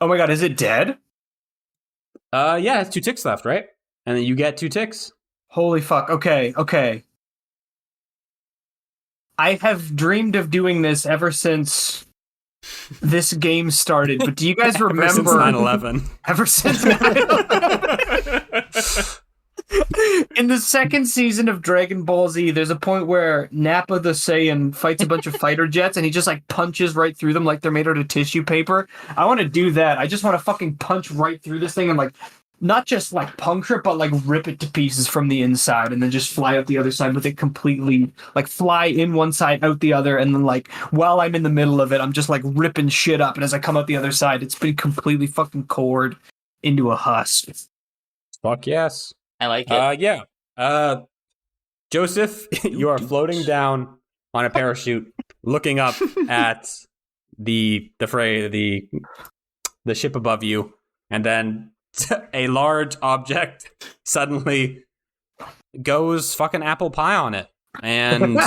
Oh my god, is it dead?
Yeah, it's 2 ticks left, right? And then you get 2 ticks.
Holy fuck. Okay. I have dreamed of doing this ever since this game started, but do you guys remember?
Ever since 9/11.
Ever since 9/11. In the second season of Dragon Ball Z, there's a point where Nappa the Saiyan fights a bunch of fighter jets and he just like punches right through them like they're made out of tissue paper. I want to do that. I just want to fucking punch right through this thing and like not just like puncture it, but like rip it to pieces from the inside and then just fly out the other side with it completely, like fly in one side, out the other, and then like while I'm in the middle of it, I'm just like ripping shit up, and as I come out the other side, it's been completely fucking cored into a husk.
Fuck yes.
I like it.
Yeah. Joseph, you are floating down on a parachute, looking up at the ship above you, and then a large object suddenly goes fucking apple pie on it and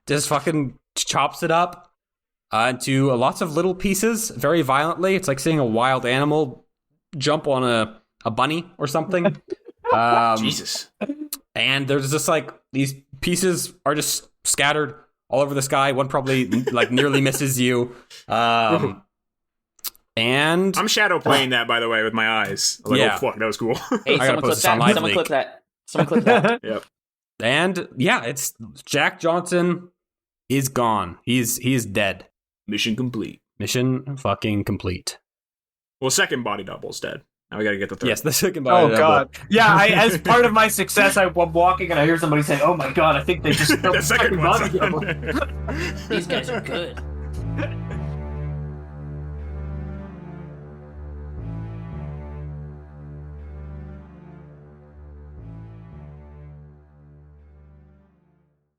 just fucking chops it up into lots of little pieces very violently. It's like seeing a wild animal jump on a bunny or something.
Jesus.
And there's just like these pieces are just scattered all over the sky. One probably like nearly misses you. And
I'm shadow playing that, by the way, with my eyes. I was like, oh fuck, that was cool.
Hey, someone clip that. Someone clip that. Someone clip that.
Yep.
And yeah, it's Jack Johnson is gone. He is dead.
Mission complete.
Mission fucking complete.
Well, second body double's dead. Now we gotta get the third.
Yes, the second body double.
God. Yeah, as part of my success, I'm walking and I hear somebody say, "Oh my god, I think they just killed
The second
body
one's
double."
These guys are good.